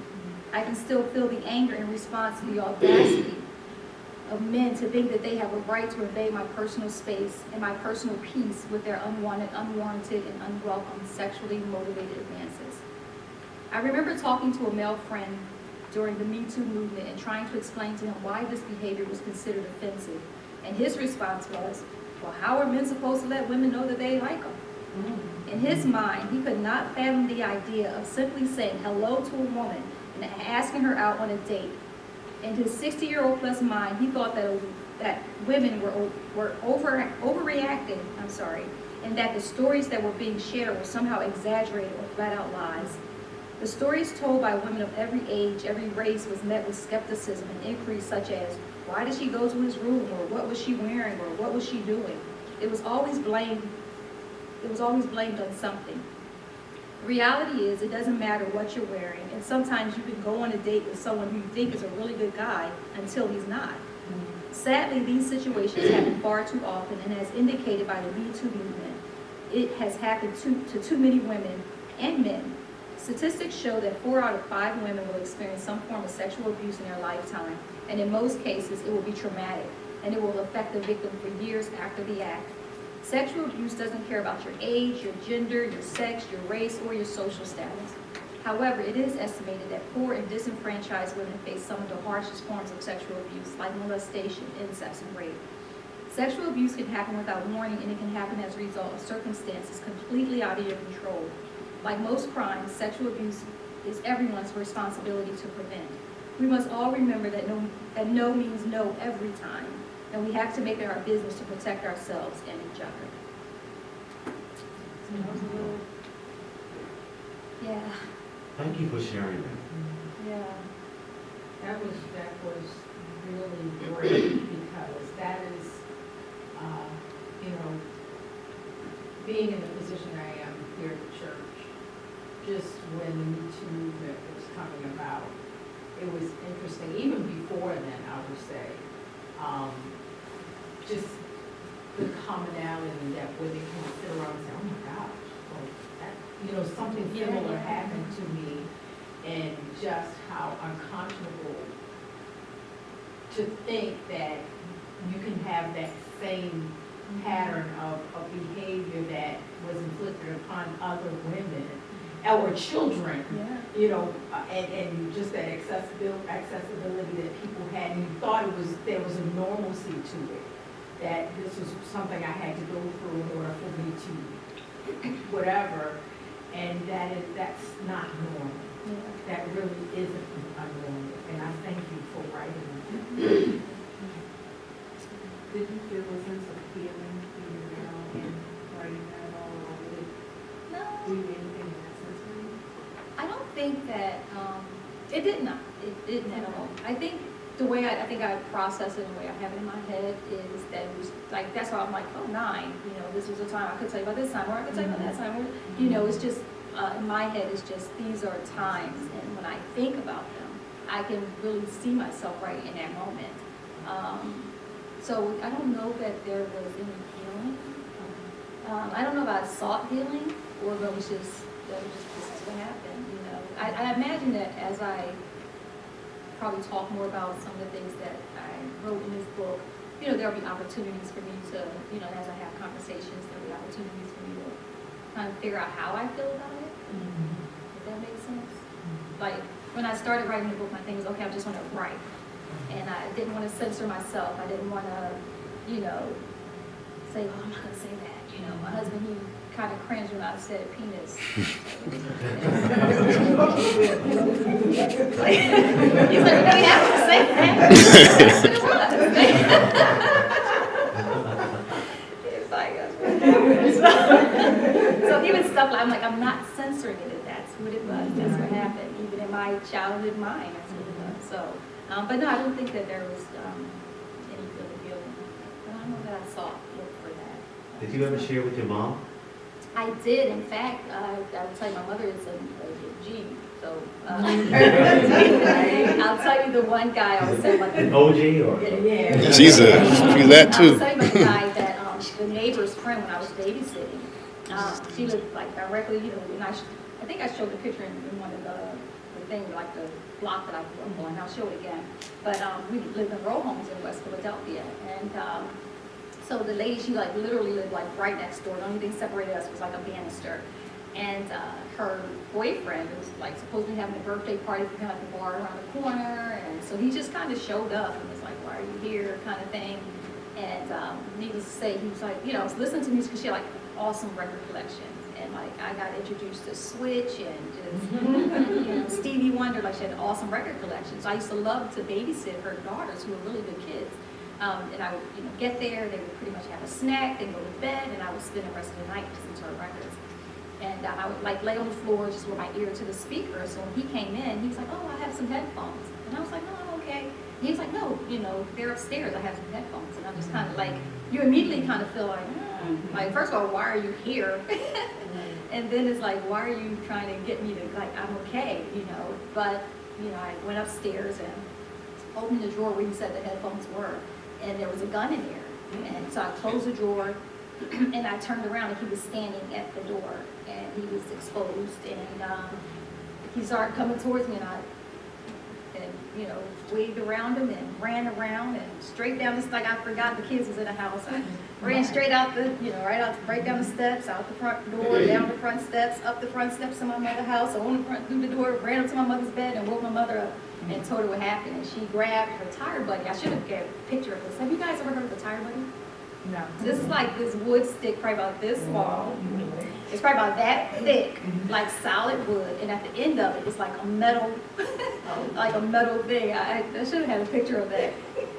I can still feel the anger in response to the audacity of men to think that they have a right to invade my personal space and my personal peace with their unwanted, unwarranted, and unwelcome sexually motivated advances. I remember talking to a male friend during the Me Too movement and trying to explain to him why this behavior was considered offensive. And his response was, well, how are men supposed to let women know that they like them? In his mind, he could not fathom the idea of simply saying hello to a woman and asking her out on a date. In his 60-year-old plus mind, he thought that women were overreacting, and that the stories that were being shared were somehow exaggerated or flat out lies. The stories told by women of every age, every race was met with skepticism and inquiries such as, why did she go to his room, or what was she wearing, or what was she doing? It was always blamed on something. The reality is, it doesn't matter what you're wearing, and sometimes you can go on a date with someone who you think is a really good guy until he's not. Sadly, these situations happen far too often, and as indicated by the Me Too movement, it has happened to too many women and men. Statistics show that 4 out of 5 women will experience some form of sexual abuse in their lifetime, and in most cases, it will be traumatic, and it will affect the victim for years after the act. Sexual abuse doesn't care about your age, your gender, your sex, your race, or your social status. However, it is estimated that poor and disenfranchised women face some of the harshest forms of sexual abuse, like molestation, incest, and rape. Sexual abuse can happen without warning, and it can happen as a result of circumstances completely out of your control. Like most crimes, sexual abuse is everyone's responsibility to prevent. We must all remember that no means no every time, and we have to make it our business to protect ourselves and each other. So that was a little, yeah. Thank you for sharing that. Yeah. That was really great because that is, you know, being in the position I am here at the church, just when the Me Too movement was coming about, it was interesting, even before then, I would say, just the commonality that women can sit around and say, oh my gosh, well, that, you know, something similar happened to me, and just how unconscionable to think that you can have that same pattern of behavior that was inflicted upon other women or children, Yeah. you know, and just that accessibility that people had, and you thought there was a normalcy to it, that this was something I had to go through in order for me to whatever, and that's not normal. Yeah. That really isn't normal, and I thank you for writing it. Did you feel a sense of healing being now and writing that all, or did it No. do anything in that sense for you? I don't think that, it did not, it didn't at all. I think the way I think I process it, the way I have it in my head is that it was like, that's why I'm like, oh, 9, you know, this was a time I could tell you about this time, or I could tell you about that time, or, you know, it's just, in my head, it's just, these are times, and when I think about them, I can really see myself right in that moment. So I don't know that there was any healing. I don't know if I sought healing, or if it was just, this is what happened, you know. I imagine that as I probably talk more about some of the things that I wrote in this book, you know, there'll be opportunities for me to, you know, as I have conversations, there'll be opportunities for me to kind of figure out how I feel about it. If that makes sense. Like, when I started writing the book, my thing was, okay, I just want to write. And I didn't want to censor myself. I didn't want to, you know, say, oh, I'm not going to say that. You know, my husband, he kind of cringed when I said penis. He's like, you really have to say that? It's like, so even stuff like, I'm not censoring it. If that's what it was. That's what happened. Even in my childhood mind, that's what it was. So, but no, I don't think that there was any feeling. But I don't know that I look for that. Did you ever share with your mom? I did. In fact, I would tell you my mother is a G. So I'll tell you the one guy I was saying about An OG or? Yeah. She's that I'll too. tell you about the guy that the neighbor's friend when I was babysitting. She lived like directly, you know, and I think I showed the picture in one of the thing, like the block that I grew up on. I'll show it again. But we lived in row homes in West Philadelphia, and so the lady, she like literally lived like right next door. The only thing separated us was like a banister. And her boyfriend was like supposed to be having a birthday party for him at the bar around the corner, and so he just kind of showed up and was like, "Why are you here?" kind of thing. And needless to say, he was like, you know, I was listening to music because she had like an awesome record collection. And like I got introduced to Switch and just you know, Stevie Wonder. Like she had an awesome record collection. So I used to love to babysit her daughters who were really good kids. And I would, you know, get there. They would pretty much have a snack. They'd go to bed, and I would spend the rest of the night listening to her records. And I would like lay on the floor just with my ear to the speaker. So when he came in, he was like, "Oh, I have some headphones." And I was like, "No, I'm okay." And he was like, "No, you know, they're upstairs. I have some headphones." And I'm just kind of like, you immediately kind of feel like, like first of all, why are you here? And then it's like, why are you trying to get me to like, I'm okay, you know? But you know, I went upstairs and opened the drawer where he said the headphones were, and there was a gun in there. And so I closed the drawer. And I turned around and he was standing at the door and he was exposed, and he started coming towards me, and you know, waved around him and ran around and straight down the, like I forgot the kids was in the house. I ran straight out the, you know, right down the steps, out the front door, down the front steps, up the front steps of my mother's house, on the front, through the door, ran up to my mother's bed and woke my mother up and told her what happened. And she grabbed her tire buddy. I should have got a picture of this. Have you guys ever heard of the tire buddy? No. This is like this wood stick, probably about this small. It's probably about that thick, like solid wood, and at the end of it, it's like a metal, like a metal thing. I should have had a picture of that.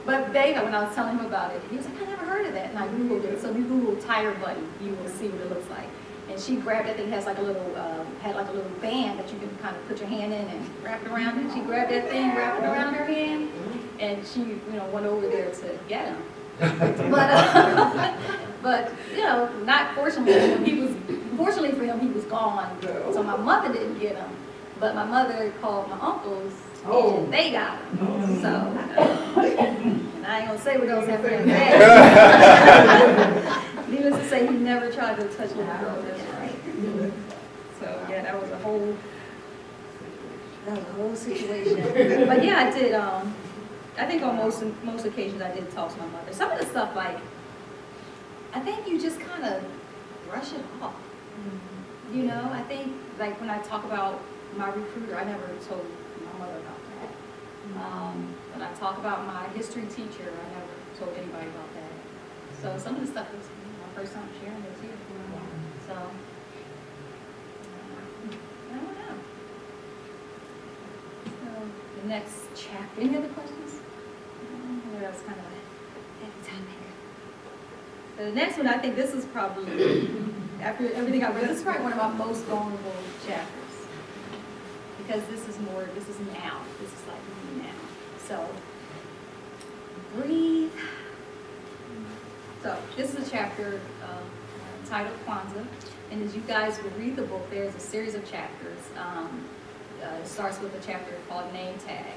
But Vega, when I was telling him about it, he was like, "I never heard of that," and I Googled it. So if you Google tire buddy, you will see what it looks like. And she grabbed that thing, has like a little, had like a little band that you can kind of put your hand in and wrap it around. And she grabbed that thing, wrapped it around her hand, and she, went over there to get him. But not fortunately, fortunately for him, he was gone. So my mother didn't get him, but my mother called my uncles, and they got him. So, and I ain't gonna say what else happened that day. Needless to say, he never tried to touch little girl this way. So yeah, that was a whole situation. But yeah, I did. I think on most occasions I did talk to my mother. Some of the stuff, like, I think you just kind of brush it off. I think, like, when I talk about my recruiter, I never told my mother about that. When I talk about my history teacher, I never told anybody about that. So some of the stuff is my first time sharing it too. So, I don't know. So, the next chapter, any other questions? That was kind of a heavy topic. So the next one, I think this is probably, after everything I read, this is probably one of my most vulnerable chapters. Because this is now. This is like me now. So, breathe. So, this is a chapter titled Kwanzaa. And as you guys will read the book, there's a series of chapters. It starts with a chapter called Name Tag.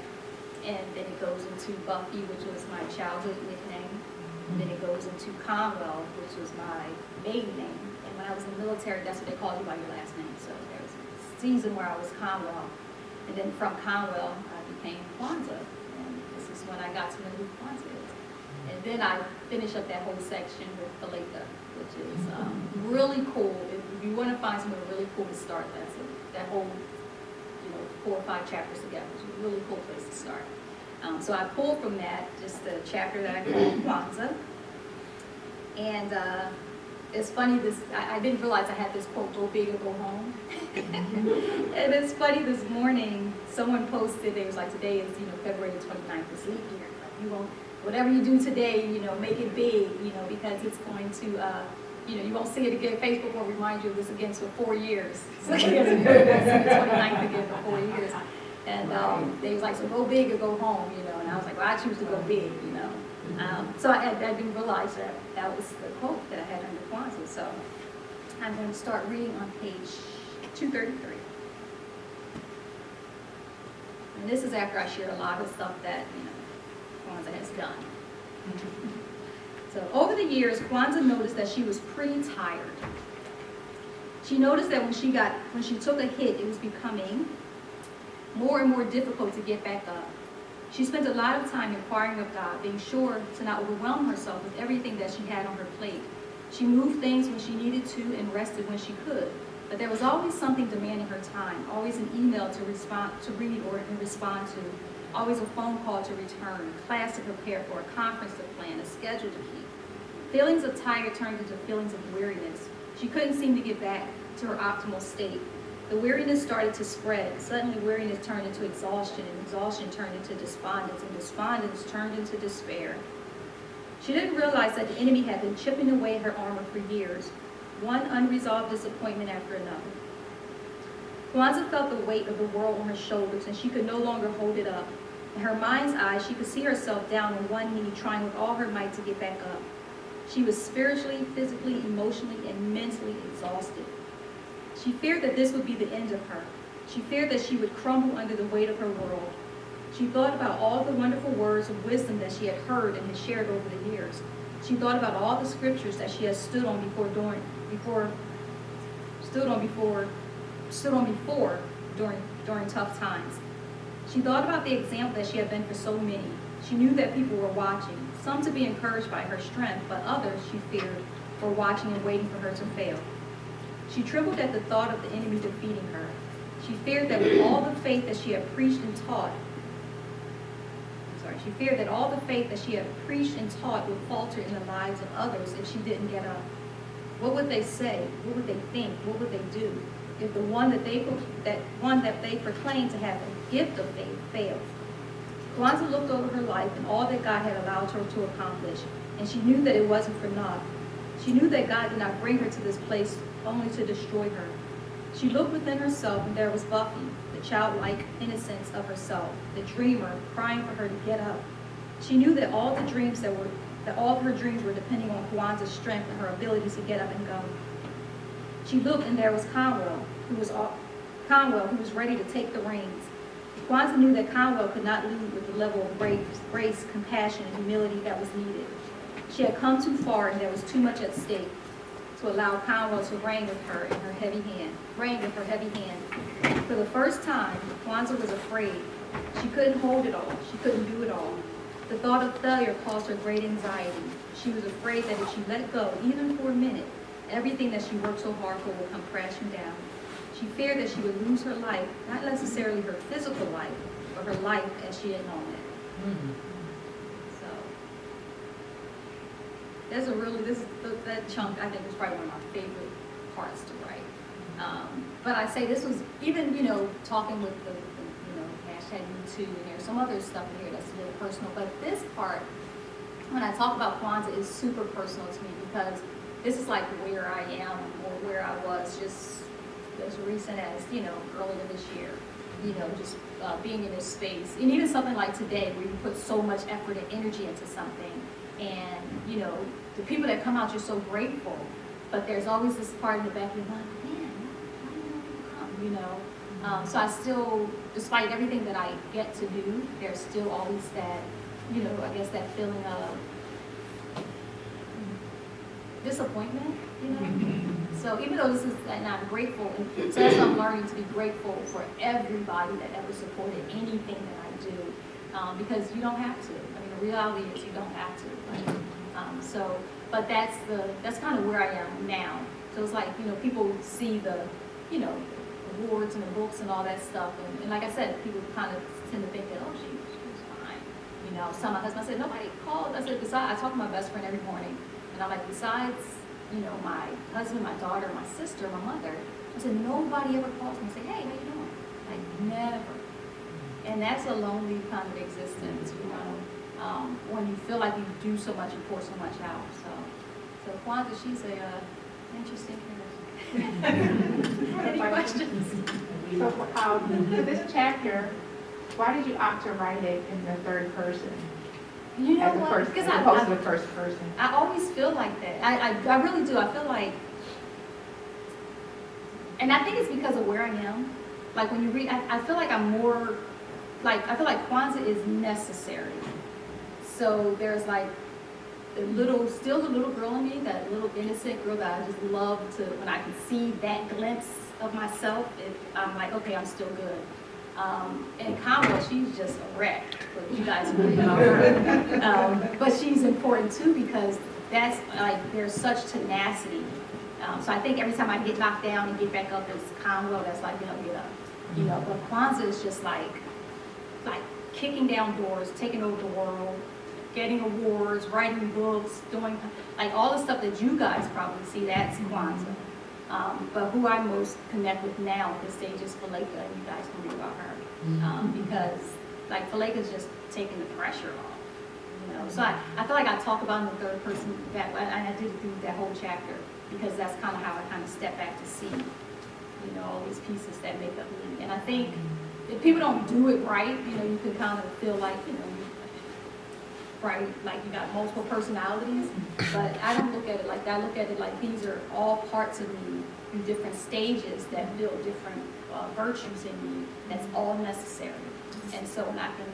And then it goes into Buffy, which was my childhood nickname. And then it goes into Conwell, which was my maiden name. And when I was in the military, that's what they called you by your last name. So there was a season where I was Conwell. And then from Conwell, I became Kwanzaa. And this is when I got to know who Kwanzaa is. And then I finish up that whole section with Baleka, which is really cool. If you want to find somewhere really cool to start, that whole 4 or 5 chapters together. It's a really cool place to start. So I pulled from that just the chapter that I called Kwanzaa. And it's funny, I didn't realize I had this quote, go big or go home. And it's funny, this morning, someone posted, it was like, today is, February 29th, this leap year. Like, whatever you do today, make it big, because it's going to, you won't see it again. Facebook will remind you of this again for 4 years. So you won't see the 29th again for 4 years. And they was like, so go big or go home, And I was like, well, I choose to go big, So I didn't realize that was the quote that I had under Kwanzaa. So I'm going to start reading on page 233. And this is after I shared a lot of stuff that, Kwanzaa has done. So over the years, Kwanzaa noticed that she was pretty tired. She noticed that when she took a hit, it was becoming more and more difficult to get back up. She spent a lot of time inquiring of God, being sure to not overwhelm herself with everything that she had on her plate. She moved things when she needed to and rested when she could. But there was always something demanding her time, always an email to read or respond to, always a phone call to return, a class to prepare for, a conference to plan, a schedule to keep. Feelings of tired turned into feelings of weariness. She couldn't seem to get back to her optimal state. The weariness started to spread. Suddenly, weariness turned into exhaustion, and exhaustion turned into despondence, and despondence turned into despair. She didn't realize that the enemy had been chipping away at her armor for years, one unresolved disappointment after another. Kwanzaa felt the weight of the world on her shoulders, and she could no longer hold it up. In her mind's eye, she could see herself down on one knee, trying with all her might to get back up. She was spiritually, physically, emotionally, and mentally exhausted. She feared that this would be the end of her. She feared that she would crumble under the weight of her world. She thought about all the wonderful words of wisdom that she had heard and had shared over the years. She thought about all the scriptures that she had stood on before during tough times. She thought about the example that she had been for so many. She knew that people were watching, some to be encouraged by her strength, but others, she feared, were watching and waiting for her to fail. She trembled at the thought of the enemy defeating her. She feared that with all the faith that she had preached and taught, she feared that all the faith that she had preached and taught would falter in the lives of others if she didn't get up. What would they say? What would they think? What would they do if the one that they proclaimed to have a gift of faith failed? Kwanzaa looked over her life and all that God had allowed her to accomplish, and she knew that it wasn't for naught. She knew that God did not bring her to this place only to destroy her. She looked within herself, and there was Buffy, the childlike innocence of herself, the dreamer, crying for her to get up. She knew that all of her dreams were depending on Kwanzaa's strength and her ability to get up and go. She looked, and there was Conwell, who was ready to take the reins. Kwanzaa knew that Conwell could not lead with the level of grace, compassion, and humility that was needed. She had come too far, and there was too much at stake to allow Conwell to reign with her heavy hand. For the first time, Kwanzaa was afraid. She couldn't hold it all. She couldn't do it all. The thought of failure caused her great anxiety. She was afraid that if she let go, even for a minute, everything that she worked so hard for would come crashing down. She feared that she would lose her life, not necessarily her physical life, but her life as she had known it. So, that chunk I think was probably one of my favorite parts to write. But I say this was, even, talking with the hashtag #MeToo, and there's some other stuff in here that's a little personal, but this part, when I talk about Kwanzaa, is super personal to me because this is like where I am or where I was just as recent as, earlier this year, just being in this space. And even something like today where you put so much effort and energy into something and, the people that come out, you're so grateful, but there's always this part in the back of your mind, man, why do you come, so I still, despite everything that I get to do, there's still always that, I guess that feeling of disappointment, So even though this is, and I'm grateful, and so that's what I'm learning, to be grateful for everybody that ever supported anything that I do, because you don't have to. I mean, the reality is you don't have to. But that's kind of where I am now. So it's like, people see the, awards and the books and all that stuff, and like I said, people kind of tend to think that, oh, she was fine. So my husband said, nobody called. I said, besides, I talk to my best friend every morning, and I'm like, besides, my husband, my daughter, my sister, my mother, I said, nobody ever calls me and say, hey, how you doing? Like, never. And that's a lonely kind of existence, when you feel like you do so much, you pour so much out. So Kwanzaa, she's a interesting character. Any questions? So, for this chapter, why did you opt to write it in the third person? As opposed to the first person? I always feel like that. I really do. I feel like, and I think it's because of where I am. Like when you read, I feel like I'm more, I feel like Kwanzaa is necessary. So there's like still the little girl in me, that little innocent girl that I just love to, when I can see that glimpse of myself, I'm like, okay, I'm still good. And Conwell, she's just a wreck, but you guys really know her. But she's important too because that's like, there's such tenacity. So I think every time I get knocked down and get back up, it's Conwell that's like, get up. But Kwanzaa is just like kicking down doors, taking over the world, getting awards, writing books, doing like all the stuff that you guys probably see, that's Kwanzaa. But who I most connect with now at this stage is Faleka, and you guys can read about her. Because like Faleka's just taking the pressure off. So I feel like I talk about in the third person that way, and I did it through that whole chapter because that's kind of how I kind of step back to see, all these pieces that make up me. And I think if people don't do it right, you can kind of feel like, right, like you got multiple personalities, but I don't look at it like that. I look at it like these are all parts of me in different stages that build different virtues in me. That's all necessary. And so when I can,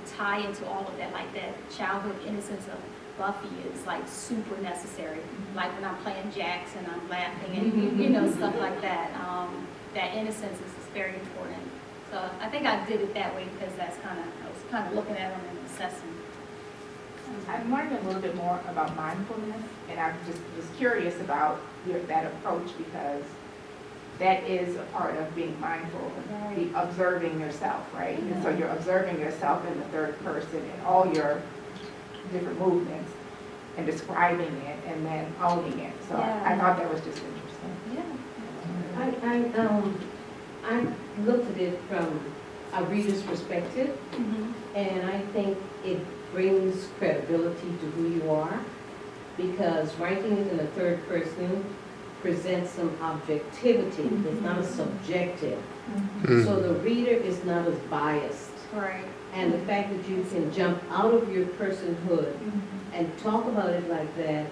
tie into all of that, like that childhood innocence of Buffy is like super necessary. Like when I'm playing Jax and I'm laughing and, stuff like that. That innocence is very important. So I think I did it that way because I was kind of looking at them and assessing. I'm learning a little bit more about mindfulness, and I'm just curious about that approach because that is a part of being mindful, Right. observing yourself, right? And so you're observing yourself in the third person and all your different movements and describing it and then owning it. So I thought that was just interesting. I looked at it from a reader's perspective, and I think it brings credibility to who you are, because writing it in the third person, presents some objectivity. It's not a subjective. Mm. So the reader is not as biased. Right. And the fact that you can jump out of your personhood and talk about it like that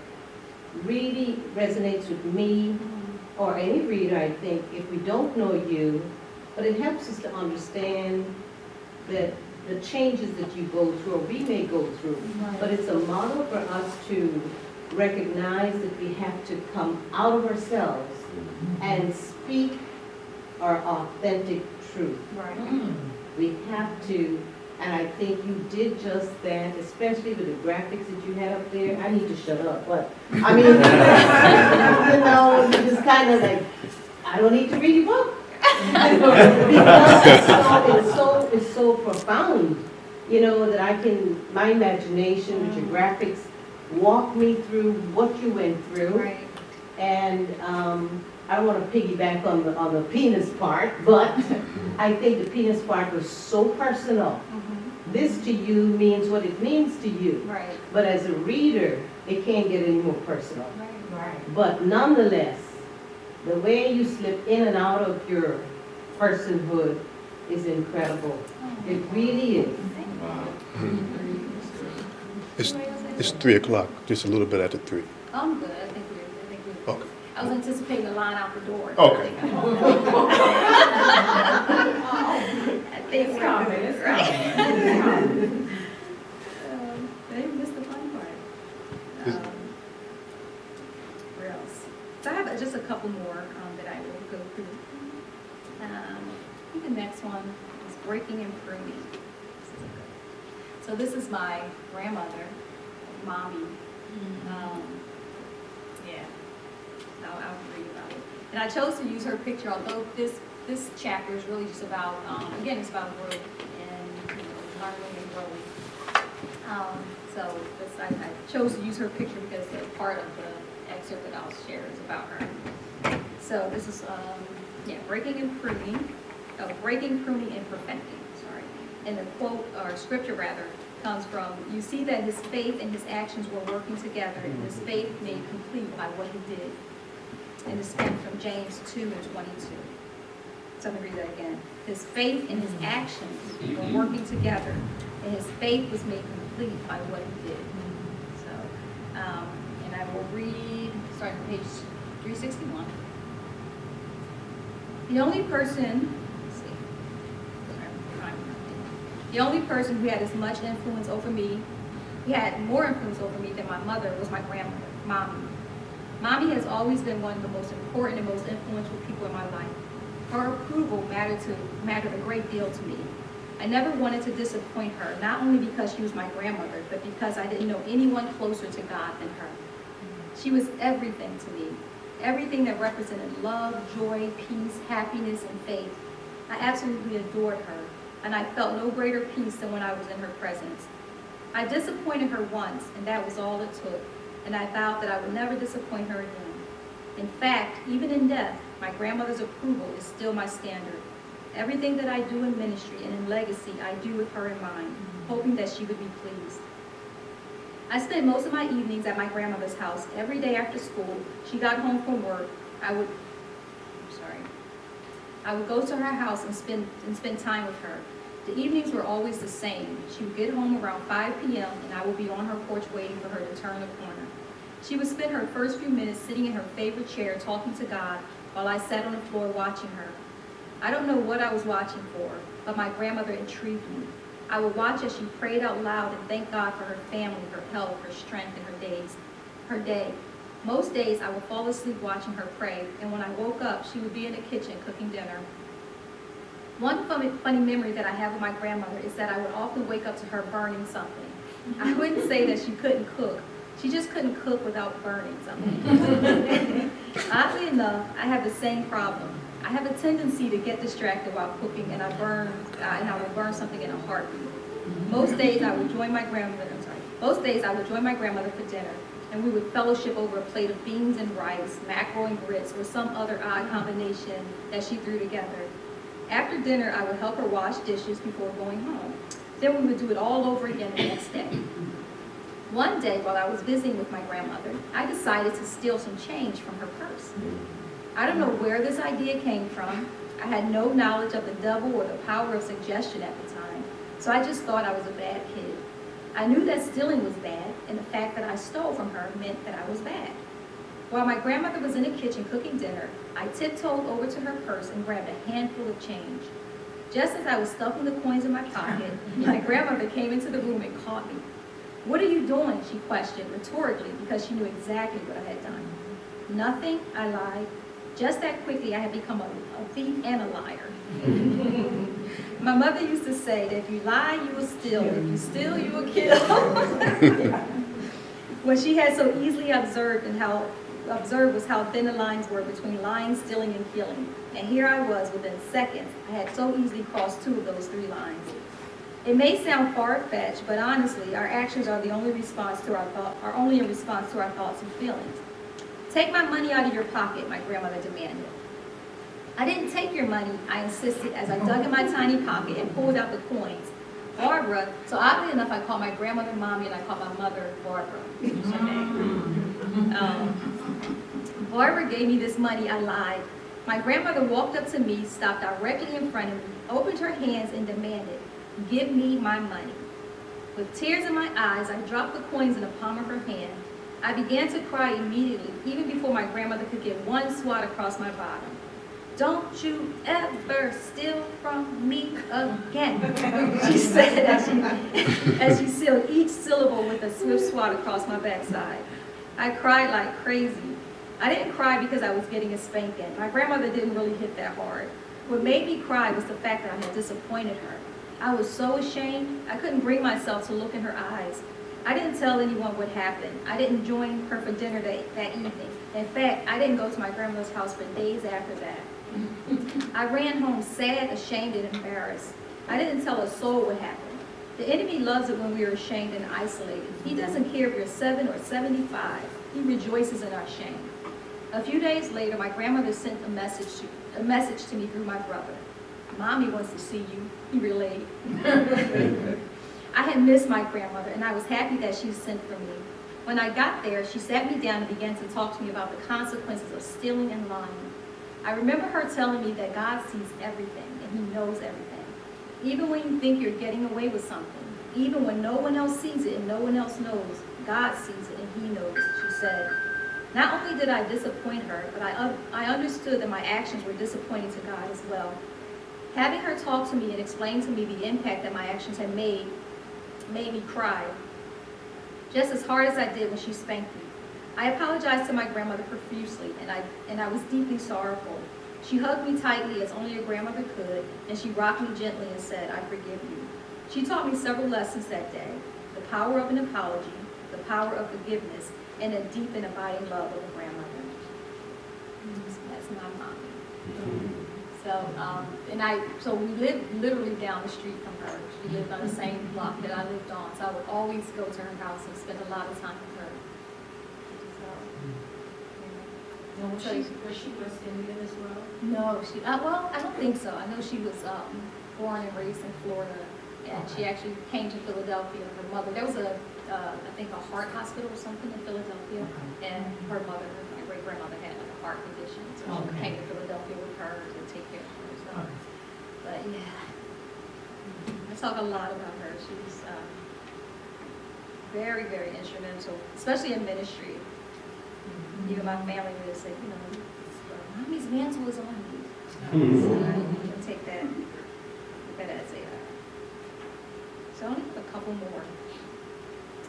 really resonates with me or any reader, I think, if we don't know you, but it helps us to understand that the changes that you go through or we may go through. But it's a model for us to recognize that we have to come out of ourselves and speak our authentic truth. Right. We have to, and I think you did just that, especially with the graphics that you had up there. I need to shut up, but, I mean, you know, you just kind of like, I don't need to read your book. Because it's so profound, you know, that I can, my imagination with your graphics, walk me through what you went through. Right. And I don't want to piggyback on the penis part, but I think the penis part was so personal. This to you means what it means to you. Right. But as a reader, it can't get any more personal. Right. But nonetheless, the way you slip in and out of your personhood is incredible. It really is. Wow. It's 3 o'clock, just a little bit after 3. I'm good. I think we're. Okay. I was anticipating a line out the door. Okay. I think It's we're coming, good. it's Right. coming. They missed the fun part. Is- Where else? So I have just a couple more that I will go through. I think the next one is breaking and pruning. So this is my grandmother, Mommy. Yeah, I'll read about it. And I chose to use her picture, although this chapter is really just about, again, it's about growth and, learning and growing. So I chose to use her picture because part of the excerpt that I'll share is about her. So this is, breaking and pruning, breaking, pruning, and perfecting, sorry. And the quote, or scripture rather, comes from, you see that his faith and his actions were working together, and his faith made complete by what he did. And this comes from James 2:22. So let me read that again. His faith and his actions were working together, and his faith was made complete by what he did. So, and I will read, starting on page 361. The only person, let's see, the only person who had as much influence over me, who had more influence over me than my mother, was my grandmother, Mommy. Mommy has always been one of the most important and most influential people in my life. Her approval mattered a great deal to me. I never wanted to disappoint her, not only because she was my grandmother, but because I didn't know anyone closer to God than her. She was everything to me, everything that represented love, joy, peace, happiness, and faith. I absolutely adored her, and I felt no greater peace than when I was in her presence. I disappointed her once, and that was all it took, and I vowed that I would never disappoint her again. In fact, even in death, my grandmother's approval is still my standard. Everything that I do in ministry and in legacy, I do with her in mind, hoping that she would be pleased. I spent most of my evenings at my grandmother's house. Every day after school, she got home from work, I would go to her house and spend time with her. The evenings were always the same. She would get home around 5 p.m. and I would be on her porch waiting for her to turn the corner. She would spend her first few minutes sitting in her favorite chair talking to God while I sat on the floor watching her. I don't know what I was watching for, but my grandmother intrigued me. I would watch as she prayed out loud and thank God for her family, her health, her strength, and her day. Most days I would fall asleep watching her pray, and when I woke up, she would be in the kitchen cooking dinner. One funny memory that I have of my grandmother is that I would often wake up to her burning something. I wouldn't say that she couldn't cook. She just couldn't cook without burning something. Oddly enough, I have the same problem. I have a tendency to get distracted while cooking, and I will burn something in a heartbeat. Most days I would join my grandmother for dinner, and we would fellowship over a plate of beans and rice, mackerel and grits, or some other odd combination that she threw together. After dinner, I would help her wash dishes before going home. Then we would do it all over again the next day. One day, while I was visiting with my grandmother, I decided to steal some change from her purse. I don't know where this idea came from. I had no knowledge of the devil or the power of suggestion at the time, so I just thought I was a bad kid. I knew that stealing was bad, and the fact that I stole from her meant that I was bad. While my grandmother was in the kitchen cooking dinner, I tiptoed over to her purse and grabbed a handful of change. Just as I was stuffing the coins in my pocket, my grandmother came into the room and caught me. "What are you doing?" she questioned rhetorically because she knew exactly what I had done. "Nothing," I lied. Just that quickly I had become a thief and a liar. My mother used to say that if you lie, you will steal. If you steal, you will kill. What she had so easily observed was how thin the lines were between lying, stealing, and killing. And here I was, within seconds, I had so easily crossed 2 of those 3 lines. It may sound far-fetched, but honestly, our actions are only a response to our thoughts and feelings. "Take my money out of your pocket," my grandmother demanded. "I didn't take your money," I insisted as I dug in my tiny pocket and pulled out the coins. Barbara, so oddly enough, I called my grandmother Mommy and I called my mother Barbara. Which was her name. Barbara gave me this money, I lied. My grandmother walked up to me, stopped directly in front of me, opened her hands and demanded, "Give me my money." With tears in my eyes, I dropped the coins in the palm of her hand. I began to cry immediately, even before my grandmother could get one swat across my bottom. "Don't you ever steal from me again," she said as she sealed each syllable with a swift swat across my backside. I cried like crazy. I didn't cry because I was getting a spanking. My grandmother didn't really hit that hard. What made me cry was the fact that I had disappointed her. I was so ashamed, I couldn't bring myself to look in her eyes. I didn't tell anyone what happened. I didn't join her for dinner that evening. In fact, I didn't go to my grandmother's house for days after that. I ran home sad, ashamed, and embarrassed. I didn't tell a soul what happened. The enemy loves it when we are ashamed and isolated. He doesn't care if you're 7 or 75. He rejoices in our shame. A few days later, my grandmother sent a message to me through my brother. "Mommy wants to see you," he relayed. I had missed my grandmother, and I was happy that she sent for me. When I got there, she sat me down and began to talk to me about the consequences of stealing and lying. I remember her telling me that God sees everything, and He knows everything. Even when you think you're getting away with something, even when no one else sees it and no one else knows, God sees it and He knows, she said. Not only did I disappoint her, but I understood that my actions were disappointing to God as well. Having her talk to me and explain to me the impact that my actions had made me cry, just as hard as I did when she spanked me. I apologized to my grandmother profusely, and I was deeply sorrowful. She hugged me tightly as only a grandmother could, and she rocked me gently and said, "I forgive you." She taught me several lessons that day: the power of an apology, the power of forgiveness, and a deep and abiding love of a grandmother. So that's my mom. So we lived literally down the street from her. She lived on the same block that I lived on, so I would always go to her house and spend a lot of time with her. Now, was she West Indian as well? No, well, I don't think so. I know she was born and raised in Florida, and she actually came to Philadelphia. Her mother, there was I think a heart hospital or something in Philadelphia, and her mother, my great-grandmother, had like a heart condition, so she came to Philadelphia with her to take care of her. So. But yeah, I talk a lot about her. She was very, very instrumental, especially in ministry. Even my family would say, "Mommy's mantle is on you." So you can take that as a. So I only have a couple more.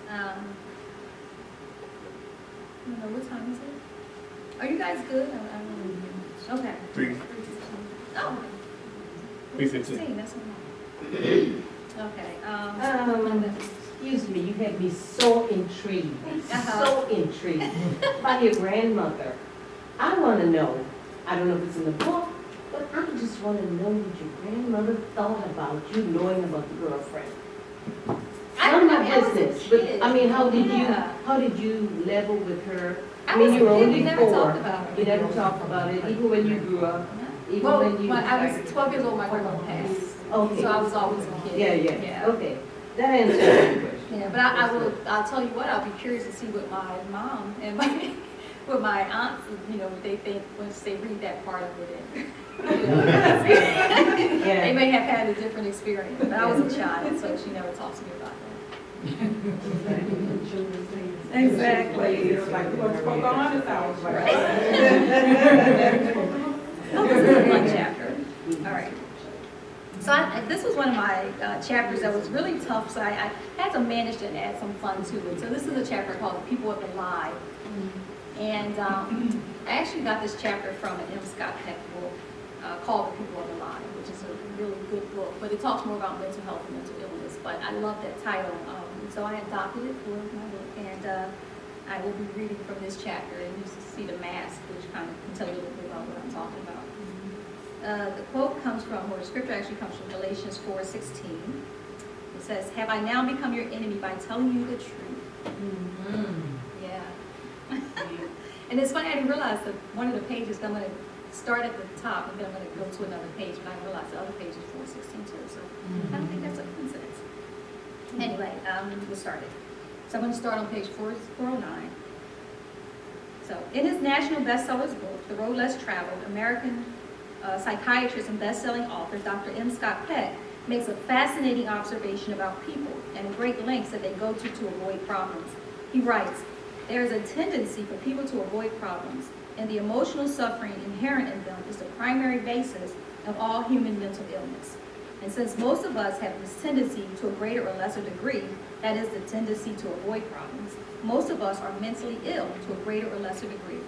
I don't know, what time is it? Are you guys good? I don't know. Okay. 3. Oh. 3:15. That's not. Okay. Excuse me, you had me so intrigued, so intrigued by your grandmother. I want to know, I don't know if it's in the book, but I just want to know what your grandmother thought about you knowing about the girlfriend. I'm not business, but I mean, how did you level with her? I mean, you were only 4. You never talked about it, even when you grew up. When I was 12 years old, my grandmother passed. Okay. So I was always a kid. Yeah. Okay. That answers my question. Yeah, but I'll tell you what, I'll be curious to see what my mom and what my aunts, what they think once they read that part of it. They may have had a different experience, but I was a child, so she never talked to me about that. Exactly. It's like, what's going on in our house? Oh, this is one chapter. All right. So this was one of my chapters that was really tough, so I had to manage to add some fun to it. So this is a chapter called The People of the Lie. And I actually got this chapter from an M. Scott Peck book called The People of the Lie, which is a really good book, but it talks more about mental health and mental illness. But I love that title, so I adopted it for my book. And I will be reading from this chapter, and you see the mask, which kind of can tell you a little bit about what I'm talking about. The quote comes from, or the scripture actually comes from Galatians 4:16. It says, "Have I now become your enemy by telling you the truth?" Yeah. And it's funny, I didn't realize that one of the pages, I'm going to start at the top, and then I'm going to go to another page, but I didn't realize the other page is 4:16 too, so I don't think that's a coincidence. Anyway, we'll get started. So I'm going to start on page 409. So, in his national bestsellers book, The Road Less Traveled, American psychiatrist and best-selling author Dr. M. Scott Peck makes a fascinating observation about people and the great lengths that they go to avoid problems. He writes, "There is a tendency for people to avoid problems, and the emotional suffering inherent in them is the primary basis of all human mental illness. And since most of us have this tendency to a greater or lesser degree, that is the tendency to avoid problems, most of us are mentally ill to a greater or lesser degree."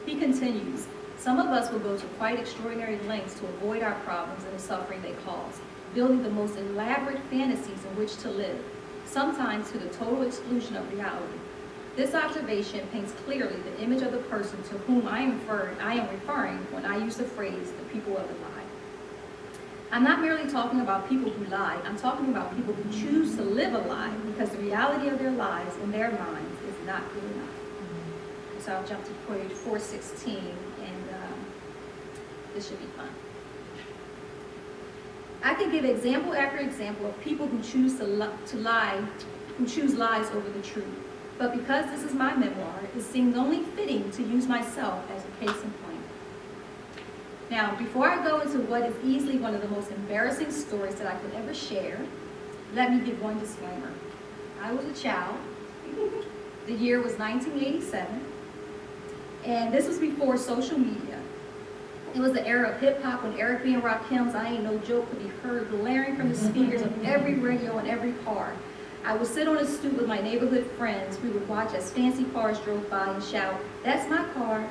He continues, "Some of us will go to quite extraordinary lengths to avoid our problems and the suffering they cause, building the most elaborate fantasies in which to live, sometimes to the total exclusion of reality. This observation paints clearly the image of the person to whom I am referring when I use the phrase, the people of the lie. I'm not merely talking about people who lie, I'm talking about people who choose to live a lie because the reality of their lives in their minds is not good enough." So I'll jump to page 416, and this should be fun. "I can give example after example of people who choose who choose lies over the truth. But because this is my memoir, it seems only fitting to use myself as a case in point. Now, before I go into what is easily one of the most embarrassing stories that I could ever share, let me give one disclaimer. I was a child. The year was 1987. And this was before social media. It was the era of hip-hop when R&B and rock hymns, I Ain't No Joke, could be heard blaring from the speakers of every radio and every car. I would sit on a stoop with my neighborhood friends. We would watch as fancy cars drove by and shout, "That's my car."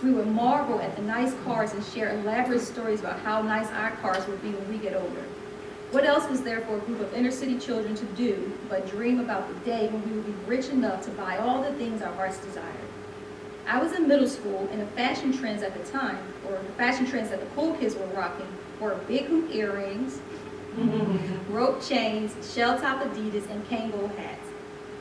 We would marvel at the nice cars and share elaborate stories about how nice our cars would be when we get older. What else was there for a group of inner-city children to do but dream about the day when we would be rich enough to buy all the things our hearts desired? I was in middle school, and the fashion trends at the time, or the fashion trends that the cool kids were rocking, were big hoop earrings, rope chains, shell-top Adidas, and Kangol hats.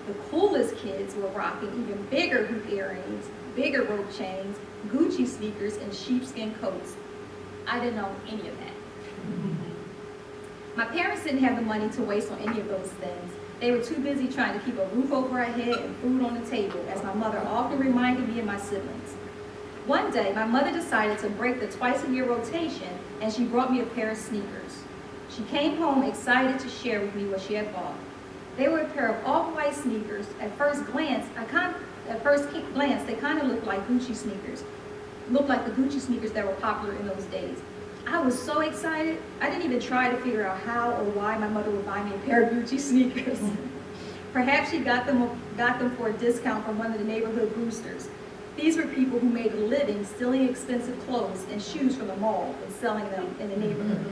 The coolest kids were rocking even bigger hoop earrings, bigger rope chains, Gucci sneakers, and sheepskin coats. I didn't own any of that. My parents didn't have the money to waste on any of those things. They were too busy trying to keep a roof over our head and food on the table, as my mother often reminded me and my siblings. One day, my mother decided to break the twice-a-year rotation, and she brought me a pair of sneakers. She came home excited to share with me what she had bought. They were a pair of off-white sneakers. At first glance, they kind of looked like Gucci sneakers. Looked like the Gucci sneakers that were popular in those days. I was so excited, I didn't even try to figure out how or why my mother would buy me a pair of Gucci sneakers. Perhaps she got them for a discount from one of the neighborhood boosters. These were people who made a living stealing expensive clothes and shoes from the mall and selling them in the neighborhood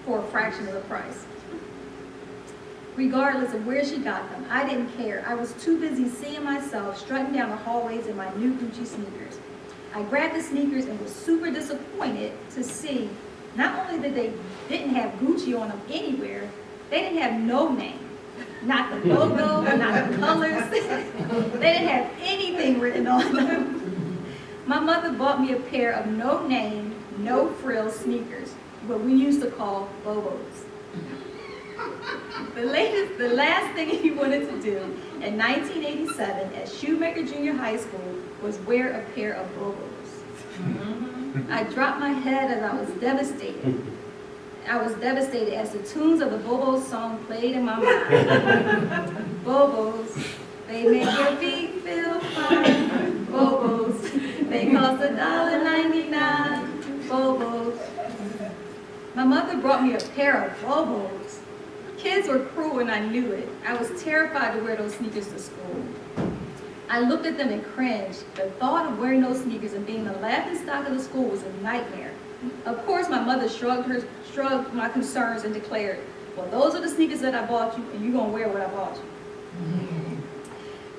for a fraction of the price. Regardless of where she got them, I didn't care. I was too busy seeing myself strutting down the hallways in my new Gucci sneakers. I grabbed the sneakers and was super disappointed to see not only that they didn't have Gucci on them anywhere, they didn't have no name. Not the logo, not the colors. They didn't have anything written on them. My mother bought me a pair of no name, no frill sneakers, what we used to call Bobos. The last thing he wanted to do in 1987 at Shoemaker Junior High School was wear a pair of bobos. I dropped my head as I was devastated. I was devastated as the tunes of the Bobos song played in my mind. Bobos, they make your feet feel fine. Bobos, they cost $1.99. Bobos. My mother brought me a pair of Bobos. Kids were cruel and I knew it. I was terrified to wear those sneakers to school. I looked at them and cringed. The thought of wearing those sneakers and being the laughingstock of the school was a nightmare. Of course, my mother shrugged my concerns and declared, well, those are the sneakers that I bought you, and you're going to wear what I bought you.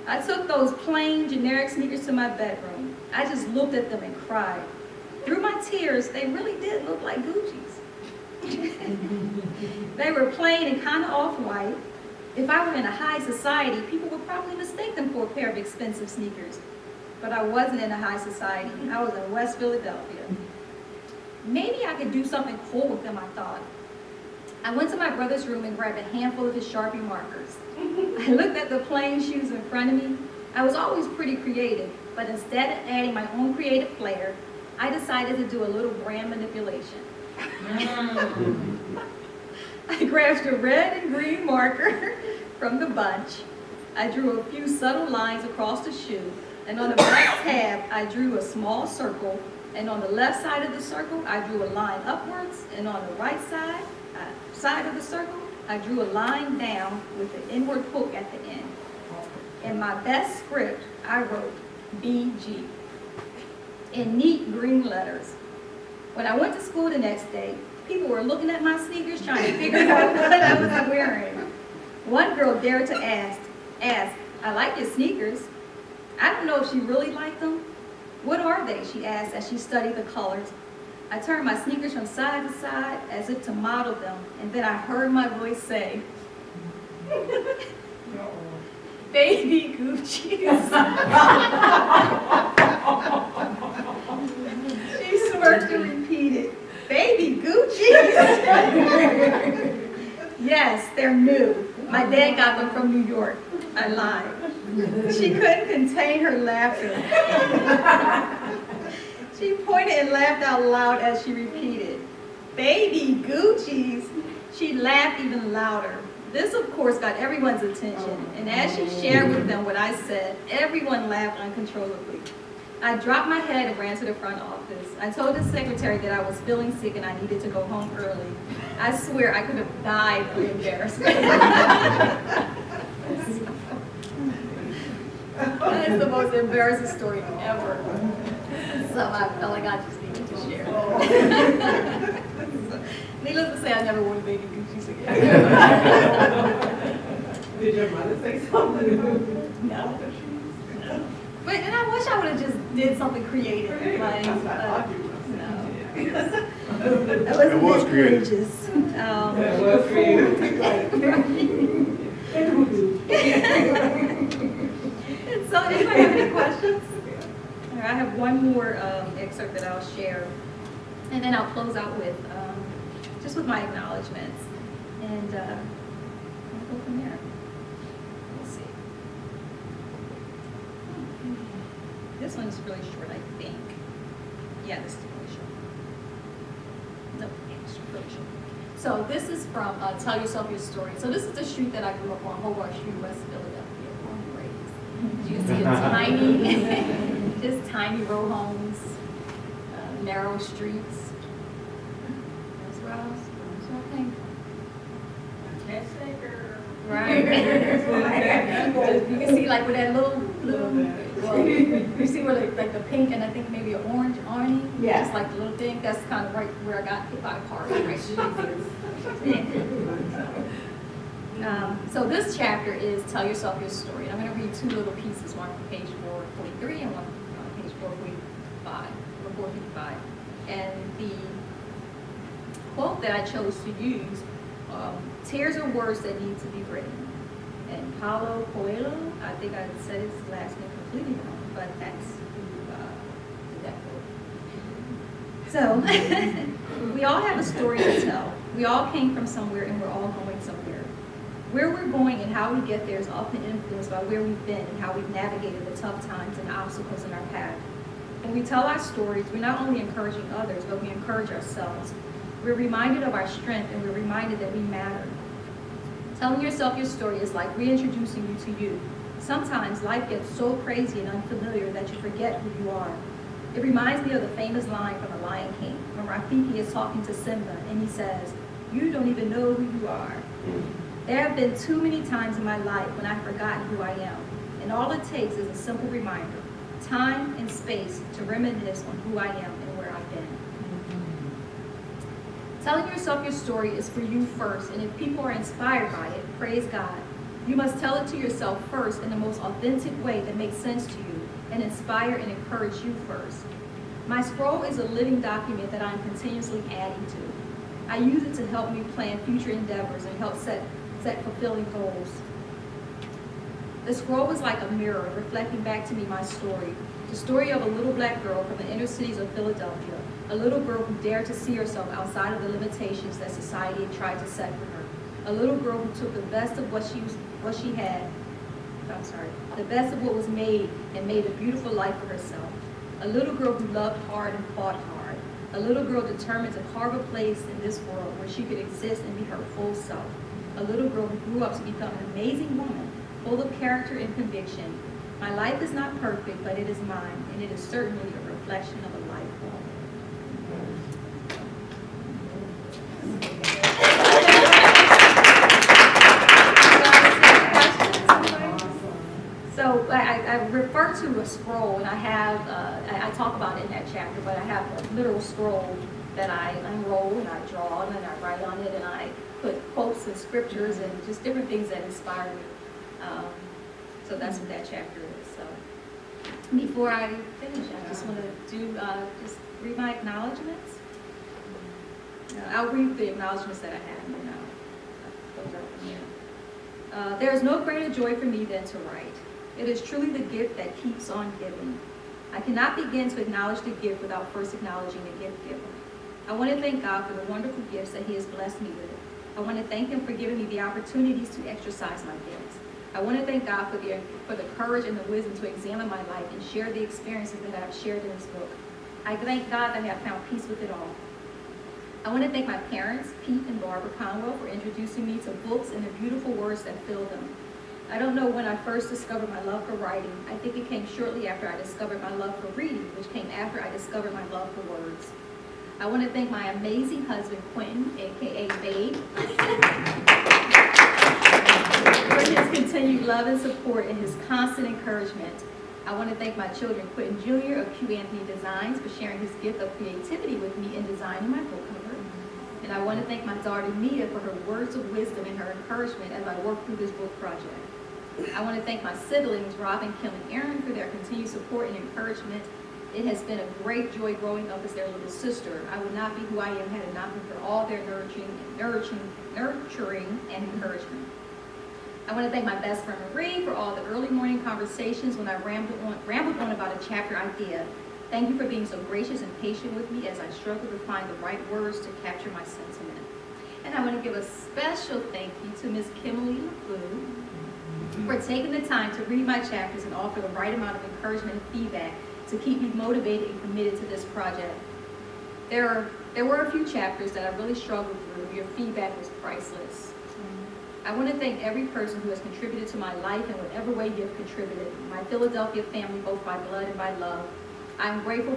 I took those plain, generic sneakers to my bedroom. I just looked at them and cried. Through my tears, they really did look like Gucci's. They were plain and kind of off-white. If I were in a high society, people would probably mistake them for a pair of expensive sneakers. But I wasn't in a high society. I was in West Philadelphia. Maybe I could do something cool with them, I thought. I went to my brother's room and grabbed a handful of his Sharpie markers. I looked at the plain shoes in front of me. I was always pretty creative, but instead of adding my own creative flair, I decided to do a little brand manipulation. I grabbed a red and green marker from the bunch. I drew a few subtle lines across the shoe, and on the back tab, I drew a small circle, and on the left side of the circle, I drew a line upwards, and on the right side of the circle, I drew a line down with an inward hook at the end. In my best script, I wrote BG in neat green letters. When I went to school the next day, people were looking at my sneakers trying to figure out what I was wearing. One girl dared to ask, I like your sneakers. I don't know if she really liked them. What are they? She asked as she studied the colors. I turned my sneakers from side to side as if to model them, and then I heard my voice say, Baby Gucci's. She smirked and repeated, Baby Gucci's. Yes, they're new. My dad got them from New York. I lied. She couldn't contain her laughter. She pointed and laughed out loud as she repeated, Baby Gucci's. She laughed even louder. This, of course, got everyone's attention, and as she shared with them what I said, everyone laughed uncontrollably. I dropped my head and ran to the front office. I told the secretary that I was feeling sick and I needed to go home early. I swear I could have died of embarrassment. That is the most embarrassing story ever. So I felt like I just needed to share. Needless to say, I never wore Baby Gucci's again. Did your mother say something? No. But, and I wish I would have just did something creative. Like, no. It was creative. It was creative. So, anybody have any questions? I have one more excerpt that I'll share, and then I'll close out with just with my acknowledgments, and we'll go from there. We'll see. This one's really short, I think. Yeah, this is really short. No, it's really short. So this is from Tell Yourself Your Story. So this is the street that I grew up on, Hobart Street, West Philadelphia, born and raised. You can see a tiny, just tiny row homes, narrow streets. That's where I came from. Right. You can see like with that little blue, well, you see where like the pink and I think maybe an orange awning. Yeah. Just like the little thing. That's kind of right where I got hit by a car. Right. So this chapter is Tell Yourself Your Story. And I'm going to read two little pieces, one from page 443 and one from page 455. And the quote that I chose to use, tears are words that need to be written. And Paulo Coelho, I think I said his last name completely wrong, but that's that quote. So, we all have a story to tell. We all came from somewhere and we're all going somewhere. Where we're going and how we get there is often influenced by where we've been and how we've navigated the tough times and obstacles in our path. When we tell our stories, we're not only encouraging others, but we encourage ourselves. We're reminded of our strength and we're reminded that we matter. Telling yourself your story is like reintroducing you to you. Sometimes life gets so crazy and unfamiliar that you forget who you are. It reminds me of the famous line from The Lion King, when Rafiki is talking to Simba and he says, "You don't even know who you are." There have been too many times in my life when I've forgotten who I am, and all it takes is a simple reminder, time and space to reminisce on who I am and where I've been. Telling yourself your story is for you first, and if people are inspired by it, praise God. You must tell it to yourself first in the most authentic way that makes sense to you, and inspire and encourage you first. My scroll is a living document that I'm continuously adding to. I use it to help me plan future endeavors and help set fulfilling goals. The scroll was like a mirror reflecting back to me my story, the story of a little black girl from the inner cities of Philadelphia, a little girl who dared to see herself outside of the limitations that society had tried to set for her, a little girl who took the best of the best of what was made and made a beautiful life for herself, a little girl who loved hard and fought hard, a little girl determined to carve a place in this world where she could exist and be her full self, a little girl who grew up to become an amazing woman, full of character and conviction. My life is not perfect, but it is mine, and it is certainly a reflection of a life well. So I refer to a scroll, and I have, I talk about it in that chapter, but I have a literal scroll that I unroll and I draw and then I write on it and I put quotes and scriptures and just different things that inspire me. So that's what that chapter is. So before I finish, I just want to do, just read my acknowledgements. I'll read the acknowledgements that I have, and then I'll go from here. There is no greater joy for me than to write. It is truly the gift that keeps on giving. I cannot begin to acknowledge the gift without first acknowledging the gift giver. I want to thank God for the wonderful gifts that He has blessed me with. I want to thank Him for giving me the opportunities to exercise my gifts. I want to thank God for the courage and the wisdom to examine my life and share the experiences that I have shared in this book. I thank God that I have found peace with it all. I want to thank my parents, Pete and Barbara Conwell, for introducing me to books and the beautiful words that fill them. I don't know when I first discovered my love for writing. I think it came shortly after I discovered my love for reading, which came after I discovered my love for words. I want to thank my amazing husband, Quentin, aka Babe, for his continued love and support and his constant encouragement. I want to thank my children, Quentin Jr. of Q Anthony Designs, for sharing his gift of creativity with me in designing my book cover. And I want to thank my daughter, Mia, for her words of wisdom and her encouragement as I work through this book project. I want to thank my siblings, Robin, Kim, and Aaron, for their continued support and encouragement. It has been a great joy growing up as their little sister. I would not be who I am had it not been for all their nurturing and encouragement. I want to thank my best friend Marie for all the early morning conversations when I rambled on about a chapter idea. Thank you for being so gracious and patient with me as I struggle to find the right words to capture my sentiment. And I want to give a special thank you to Ms. Kimberly LaFleur for taking the time to read my chapters and offer the right amount of encouragement and feedback to keep me motivated and committed to this project. There were a few chapters that I really struggled through. Your feedback was priceless. I want to thank every person who has contributed to my life in whatever way you have contributed. My Philadelphia family, both by blood and by love. I'm grateful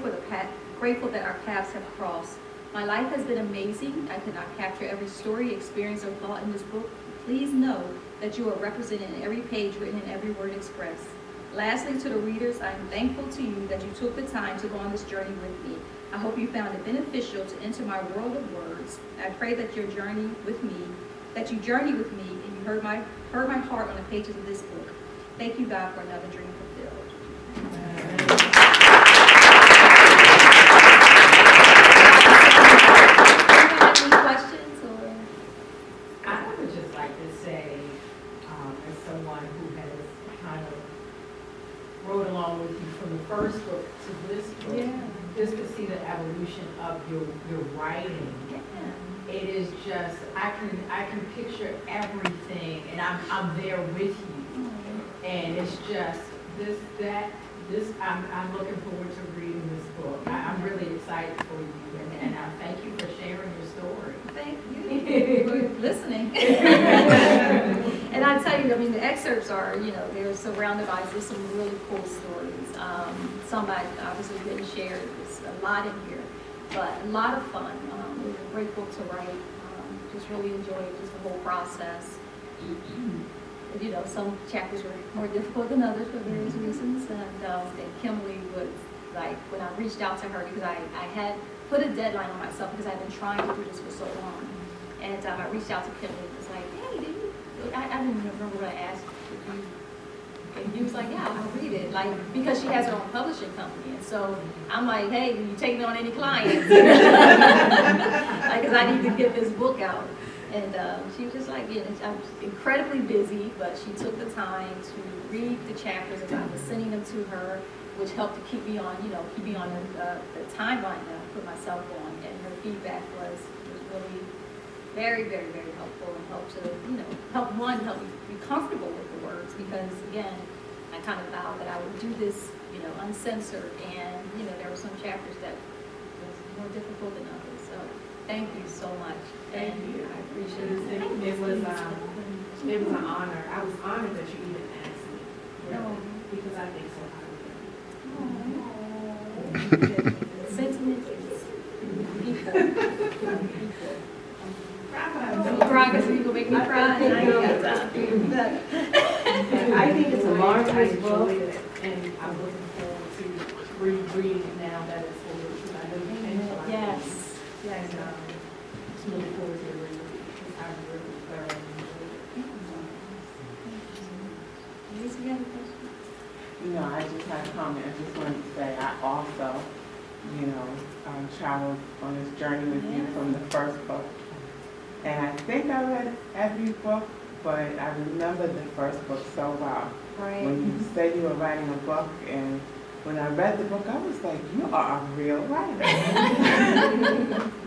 grateful that our paths have crossed. My life has been amazing. I could not capture every story, experience, or thought in this book. Please know that you are represented in every page written and every word expressed. Lastly, to the readers, I am thankful to you that you took the time to go on this journey with me. I hope you found it beneficial to enter my world of words. I pray that you journey with me, and you heard my heart on the pages of this book. Thank you, God, for another dream fulfilled. Any questions or? I would just like to say, as someone who has kind of rode along with you from the first book to this book, just to see the evolution of your writing. Yeah. it is just, I can picture everything, and I'm there with you. And it's just, I'm looking forward to reading this book. I'm really excited for you, and I thank you for sharing your story. Thank you for listening. And I tell you, I mean, the excerpts are, they're surrounded by just some really cool stories. Some I obviously didn't share. There's a lot in here, but a lot of fun. It was a great book to write. Just really enjoyed just the whole process. Some chapters were more difficult than others for various reasons. And Kimberly was like, when I reached out to her, because I had put a deadline on myself because I've been trying to do this for so long. And I reached out to Kimberly and was like, hey, I didn't even remember what I asked you. And he was like, yeah, I'll read it. Like, because she has her own publishing company. And so I'm like, hey, you taking on any clients? Because I need to get this book out. And she was just like, I'm incredibly busy, but she took the time to read the chapters as I was sending them to her, which helped to keep me on the timeline that I put myself on. And her feedback was really very, very, very helpful and helped to help me be comfortable with the words, because again, I kind of vowed that I would do this, uncensored, and there were some chapters that was more difficult than others. So thank you so much. Thank you. I appreciate it. It was an honor. I was honored that you even asked me, really, because I think so highly of you. Sentiment is equal. Bravo. You cry because you gonna make me cry, and I ain't got time. I think it's a I marvelous book. enjoyed it, and I'm looking forward to rereading it now that it's over, because I know you changed a lot. Yes. And, just looking forward to reading it, because I really thoroughly enjoyed it. Lisa, you have a question? I just had a comment. I just wanted to say I also, traveled on this journey with you from the first book. And I think I read every book, but I remember the first book so well. Right. When you said you were writing a book, and when I read the book, I was like, you are a real writer.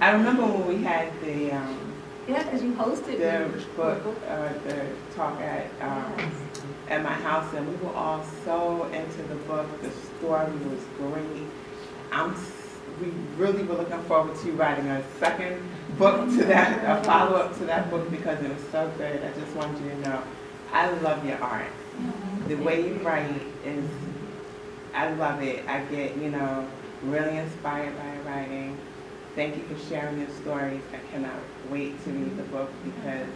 I remember when we had the Because you hosted book, the talk at my house, and we were all so into the book. The story was great. We really were looking forward to writing a second book to that, a follow-up to that book, because it was so good. I just wanted you to know, I love your art. The way you write is, I love it. I get, really inspired by your writing. Thank you for sharing your stories. I cannot wait to read the book, because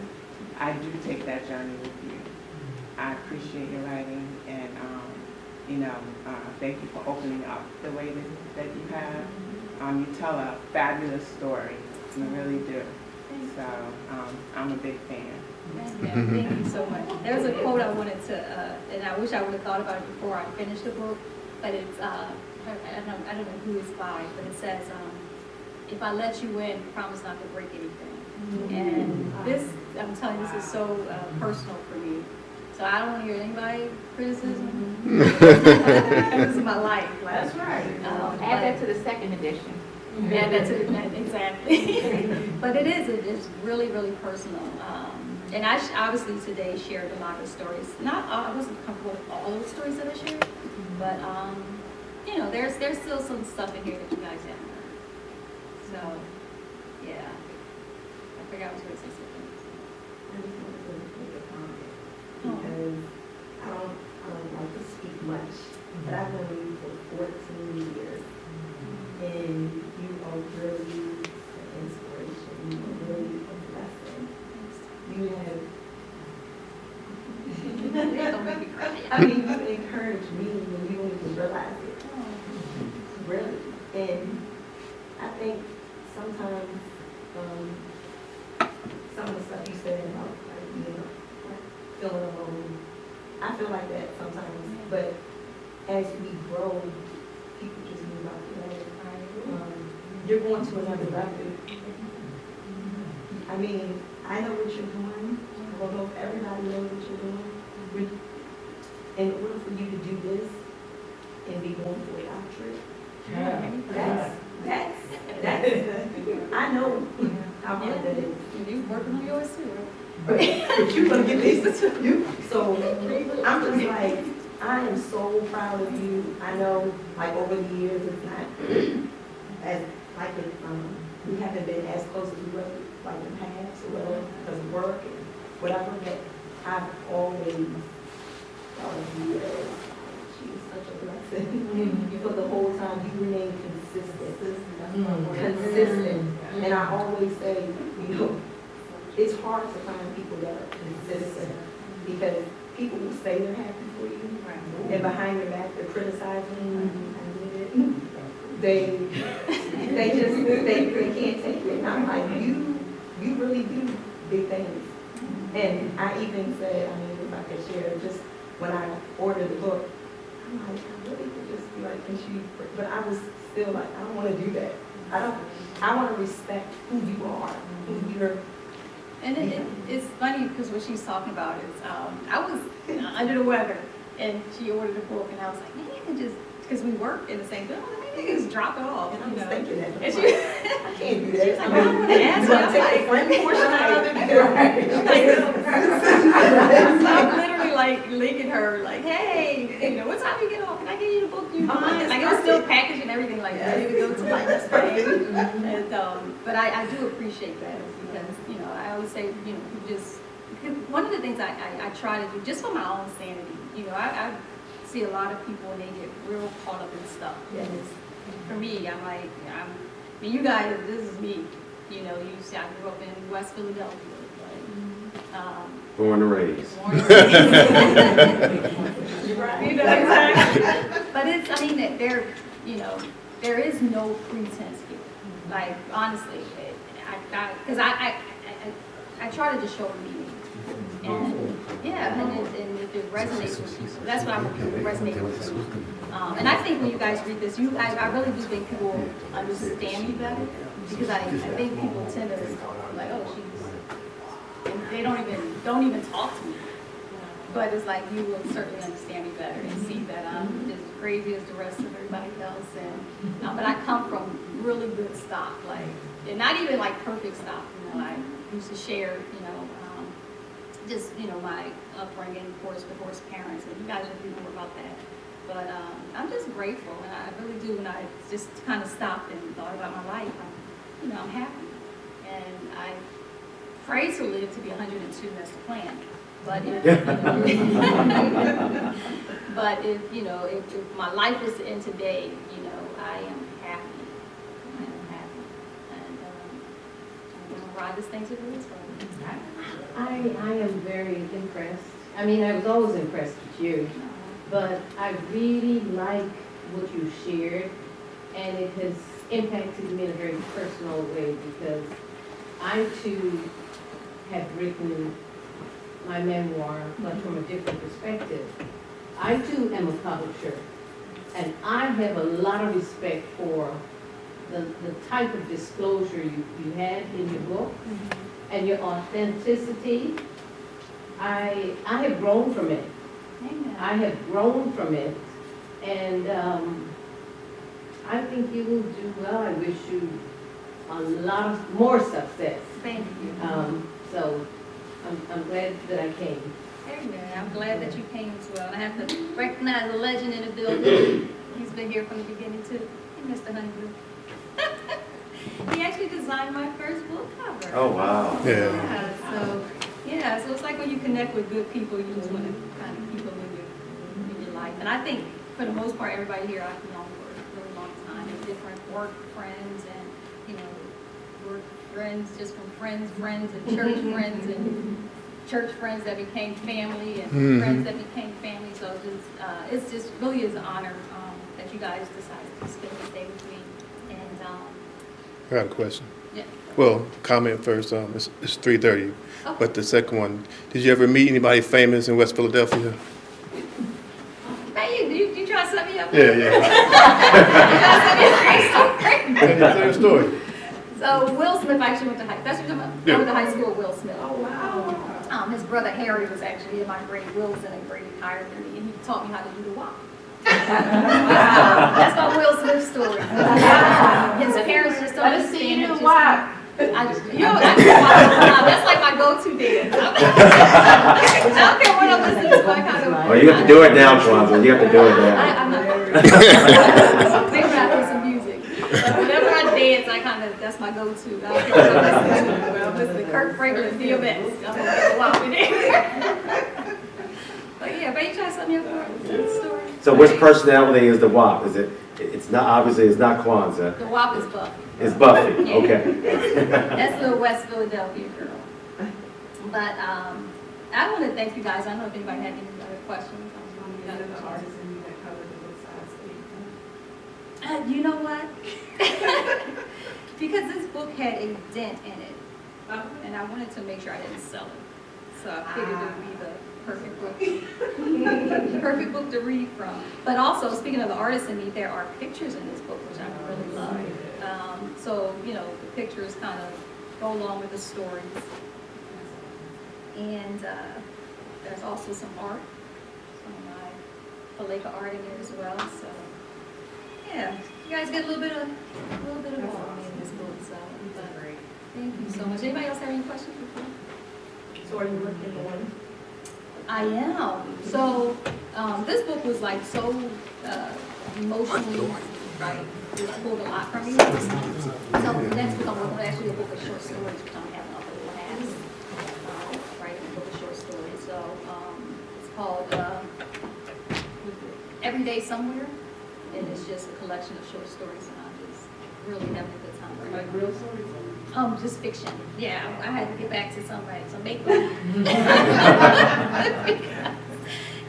I do take that journey with you. I appreciate your writing, and thank you for opening up the way that you have. You tell a fabulous story. You really do. So I'm a big fan. Thank you so much. There was a quote I wanted to, and I wish I would have thought about it before I finished the book, but it's, I don't know who it's by, but it says, if I let you in, promise not to break anything. And this, I'm telling you, this is so personal for me. So I don't want to hear anybody criticism. This is my life. That's right. Add that to the second edition. Yeah, exactly. But it's really, really personal. And I obviously today shared a lot of stories. I wasn't comfortable with all of the stories that I shared, but there's still some stuff in here that you guys haven't heard. So, yeah. I forgot I was going to say something. I just want to make a comment, because I don't like to speak much, but I've known you for 14 years, and you are really an inspiration. You are really a blessing. You have, Don't make me cry. you encourage me when you don't even realize it. Really. And I think sometimes some of the stuff you said about feeling alone, I feel like that sometimes, but as we grow, people just move out the way. You're going to another level. I know what you're doing. I don't know if everybody knows what you're doing. In order for you to do this and be going for a doctorate, that's I know how hard that but you're gonna get this, you, so I'm just like, I am so proud of you. I know, like, over the years, it's not as, like, we haven't been as close as we were, like, in the past, or whatever, because of work and whatever, but I've always thought of you as, she's such a blessing. For the whole time, you remain consistent. Consistent. And I always say, you know, it's hard to find people that are consistent, because people will say they're happy for you, and behind your back, they're criticizing you. They can't take it. And I'm like, you really do big things. And I even said, I mean, if I could share, just when I ordered the book, I'm like, I really could just be like, can she, but I was still like, I don't want to do that. I want to respect who you are, who you're. And it's funny because what she's talking about is, I was under the weather and she ordered a book and I was like, maybe I can just, because we work in the same building, maybe I can just drop it off. And I was you know? thinking that. And she, I can't do that. she's like, I don't want to ask you. I'm like, friend portion out of so I'm literally like linking her, like, hey, you know, what time you get off? Can I give you the book you want? Like, it was still packaged and everything, like, ready to go to like this thing. And, but I do appreciate that because, you know, I always say, you know, you just, one of the things I try to do, just for my own sanity, you know, I see a lot of people and they get real caught up in stuff. Yes. And for me, I'm like, I mean, you guys, this is me. You know, you see, I grew up in West Philadelphia. But, Born and raised. born and raised. You know, exactly. But it's, I mean, there, you know, there is no pretense here. Like, honestly, because I try to just show me. And yeah, and if it resonates with people, that's what I'm looking for, resonate with people. And I think when you guys read this, I really do think people will understand me better, because I think people tend to like, oh, she's, and they don't even talk to me. But it's like you will certainly understand me better and see that I'm as crazy as the rest of everybody else. And but I come from really good stock, like, and not even like perfect stock. You know, I used to share, you know, just, you know, my upbringing, of course, divorced parents, and you guys will read more about that. But I'm just grateful, and I really do. And I just kind of stopped and thought about my life. I'm happy, and I pray to live to be 102. That's the plan. But if, but if my life was to end today, you know, I am happy. I am happy, and I'm gonna ride this thing to the roots. I am very impressed. I mean, I was always impressed with you, but I really like what you shared, and it has impacted me in a very personal way, because I too have written my memoir, but from a different perspective. I too am a publisher, and I have a lot of respect for the type of disclosure you had in your book, and your authenticity. I have grown from it. Amen. I have grown from it, and I think you will do well. I wish you a lot of more success. Thank you. So I'm glad that I came. Amen. I'm glad that you came as well. And I have to recognize the legend in the building. He's been here from the beginning too. Hey, Mr. Honeydew. He actually designed my first book cover. Oh, wow. So it's like when you connect with good people, you just want to kind of keep them in your life. And I think for the most part, everybody here I've known for a really long time, and different work friends and, you know, work friends, just from friends, and church friends, and church friends that became family, and friends that became family. So it's just really is an honor that you guys decided to spend this day with me. And I got a question. yeah. Well, comment first. It's 3:30, Okay. but the second one, did you ever meet anybody famous in West Philadelphia? Hey, you try to set me up? Yeah. You try to set me up? Great story. Tell your story. So Will Smith actually went to high. That's what you're talking about. I went to high school with Will Smith. Oh, wow. His brother Harry was actually in my grade. Will was in a grade higher than me, and he taught me how to do the walk. That's my Will Smith story. His parents just don't understand. That's like my go-to dance. I don't care what I'm listening to, I kind of. Well, you have to do it now, Kwanzaa. You have to do it now. I'm not. Maybe I play some music. But whenever I dance, that's my go-to. I don't care what I'm listening to. When I'm listening to Kirk Franklin, DMX, I'm gonna get a wop in there. But yeah, but you try something else for the story. So which personality is the WAP? It's not, obviously, it's not Kwanzaa. The wop is Buffy. It's Buffy, Yeah. okay. That's the West Philadelphia girl. But I want to thank you guys. I don't know if anybody had any other questions. None of the artists in you that covered the book size You know what? Because this book had a dent in it, and I wanted to make sure I didn't sell it. So I figured it would be the perfect book to read from. But also, speaking of the artists in me, there are pictures in this book, which I really love. So, you know, the pictures kind of go along with the stories. And there's also some art, some of my Paleka art in there as well. So, yeah, you guys get a little bit of all in this book. So, but thank you so much. Anybody else have any questions before? So are you looking on? I am. So, this book was like so emotionally, right? It pulled a lot from me. So, the next book I'm working on actually a book of short stories, which I'm having a whole class, writing a book of short stories. So, it's called Every Day Somewhere, and it's just a collection of short stories, and I'm just really having a good time writing. Like real stories? Just fiction. Yeah, I had to get back to somebody, so make believe.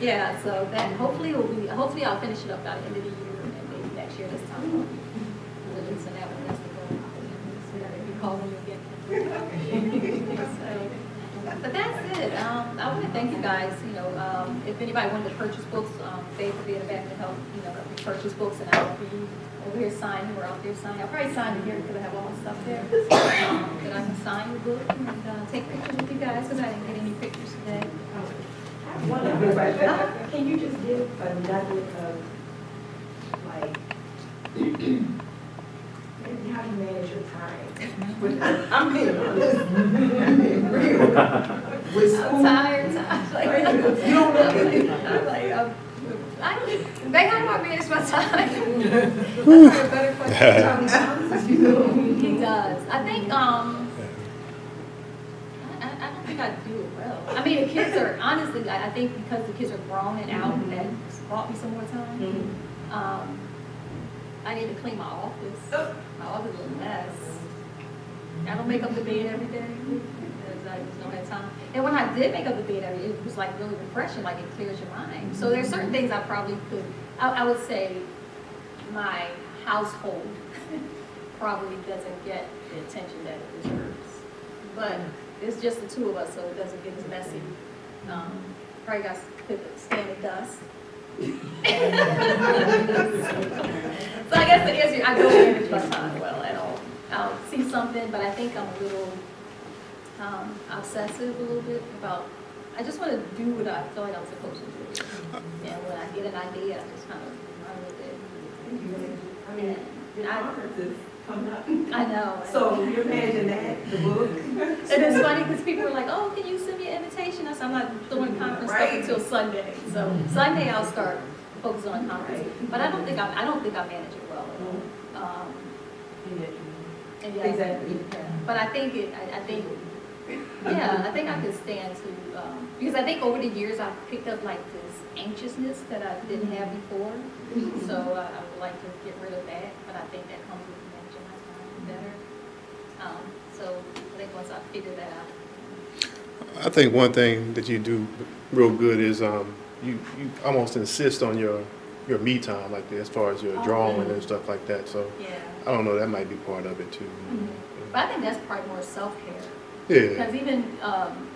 Yeah, so that hopefully I'll finish it up by the end of the year, and maybe next year this time we'll release that one. That's the goal. Be calling you again. But that's it. I want to thank you guys. You know, if anybody wanted to purchase books, Faith will be in the back to help. You know, purchase books, and I'll be over here signing. We're out there signing. I'll probably sign it here because I have all my stuff there. But I can sign your book and take pictures with you guys because I didn't get any pictures today. One other question. Can you just give a nugget of, like, maybe how you manage your time? I'm being honest. I'm being real. With I'm school. tired. You don't look at it. I'm like, they how do I manage my time? That's a better question. He does. I think, I don't think I do it well. I mean, the kids are, honestly, I think because the kids are grown and out, that's bought me some more time. I need to clean my office. My office is a mess. I don't make up the bed every day because I just don't have time. And when I did make up the bed every day, it was like really refreshing, like it clears your mind. So there's certain things I probably could, I would say my household probably doesn't get the attention that it deserves. But it's just the two of us, so it doesn't get as messy. Probably got to stand the dust. So I guess the answer, I don't manage my time well at all. I'll see something, but I think I'm a little obsessive a little bit about, I just want to do what I feel like I'm supposed to do. And when I get an idea, I just kind of run with it. I mean, your conference is coming up. I know. So you imagine that, the book. And it's funny because people are like, oh, can you send me an invitation? I said, I'm not doing conference stuff until Sunday. So Sunday I'll start focusing on conference. But I don't think I manage it well at all. And yeah, Exactly. yeah. But I think I think I could stand to, because I think over the years I've picked up like this anxiousness that I didn't have before. So I would like to get rid of that, but I think that comes with managing my time better. So I think once I figure that out. I think one thing that you do real good is you almost insist on your me time, like as far as your drawing and stuff like that. So Yeah. I don't know, that might be part of it too. But I think that's probably more self-care. Yeah. Because even,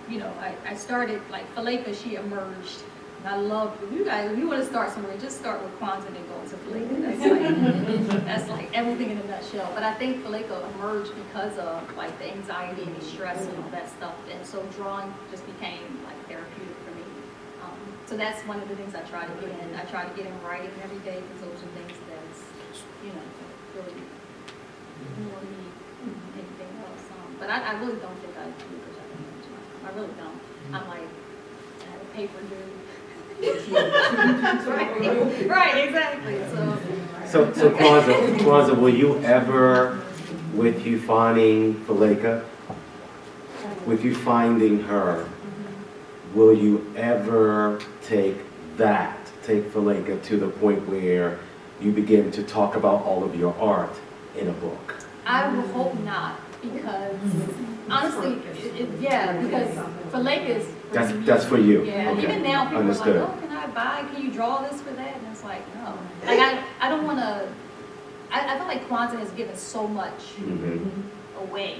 you know, I started, like, Faleka, she emerged. And I love, you guys, if you want to start somewhere, just start with Kwanzaa and then go into Faleka. That's like everything in a nutshell. But I think Faleka emerged because of, like, the anxiety and the stress and all that stuff. And so drawing just became, like, therapeutic for me. So that's one of the things I try to get in. I try to get in writing every day because those are things that's, you know, really more me than anything else. But I really don't think I do because I really don't. I'm like, I have a paper due. Right, exactly, so. So Kwanzaa, will you ever, with you finding Faleka, with you finding her, will you ever take Faleka to the point where you begin to talk about all of your art in a book? I would hope not, because honestly, because Faleka is for me. That's for you? Yeah, Okay. even now people Understood. are like, oh, can I buy, can you draw this for that? And it's like, no. Like, I don't want to, I feel like Kwanzaa has given so much Mhm. away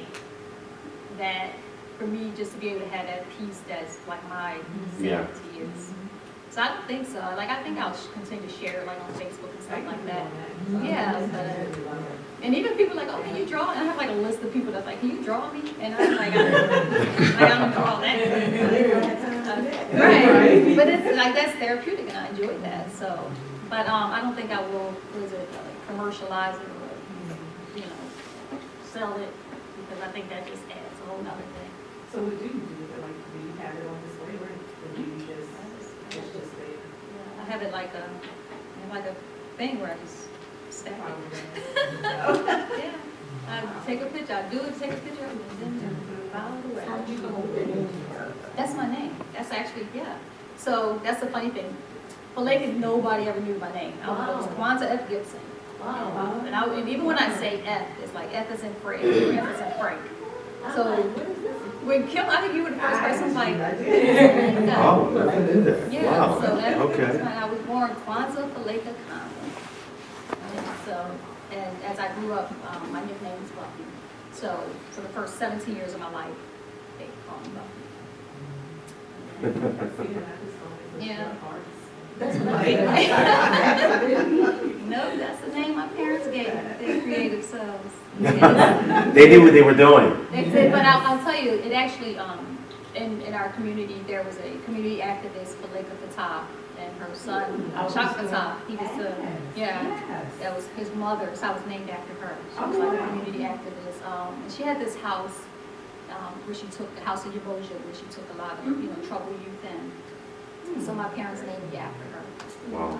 that for me just to be able to have that piece that's like my Yeah. sanity is. So I don't think so. Like, I think I'll continue to share it like on Facebook and stuff like that. Yeah, but, and even people like, oh, can you draw? And I have like a list of people that's like, can you draw me? And I'm like, I don't draw that. Right, but it's like, that's therapeutic and I enjoy that, so. But I don't think I will, commercialize it or, sell it, because I think that just adds a whole nother thing. So what do you do with it? Like, do you have it on display or do you just, it's just there? Yeah, I have it like a thing where I just stack it. Yeah, I take a picture, I do it, take a picture of it, and then file it away. That's my name, that's actually, yeah. So that's the funny thing. Faleka, nobody ever knew my name. I was Kwanzaa F. Gibson. Wow. And even when I say F, it's like F is in Frank, F is in Frank. So when Kim, I think you were the first person like, Oh, nothing in there. yeah, Wow. so that's Okay. when I was born Kwanzaa Faleka Kwanzaa. So, and as I grew up, my nickname was Buffy. So for the first 17 years of my life, they called me Buffy. Yeah. That's what No, that's the name my parents gave their creative selves. Yes. They knew what they were doing. They did, but I'll tell you, it actually, in our community, there was a community activist, Faleka Fatah, and her son, Shak Fatah. He was the, that was his mother, so I was named after her. She was like a community activist. And she had this house where she took, the house of Yaboja, where she took a lot of, troubled youth in. And so my parents named me after her. Wow.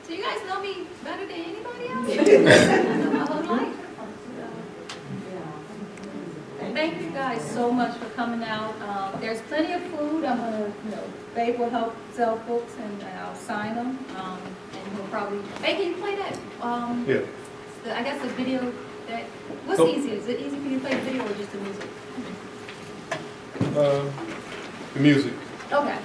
So you guys know me better than anybody else? I know my whole life. Thank you guys so much for coming out. There's plenty of food. I'm gonna, Babe will help sell books and I'll sign them. And he'll probably, Babe, can you play that? Yeah. I guess the video that, what's Oh. easier? Is it easy for you to play the video or just the music? The music. Okay.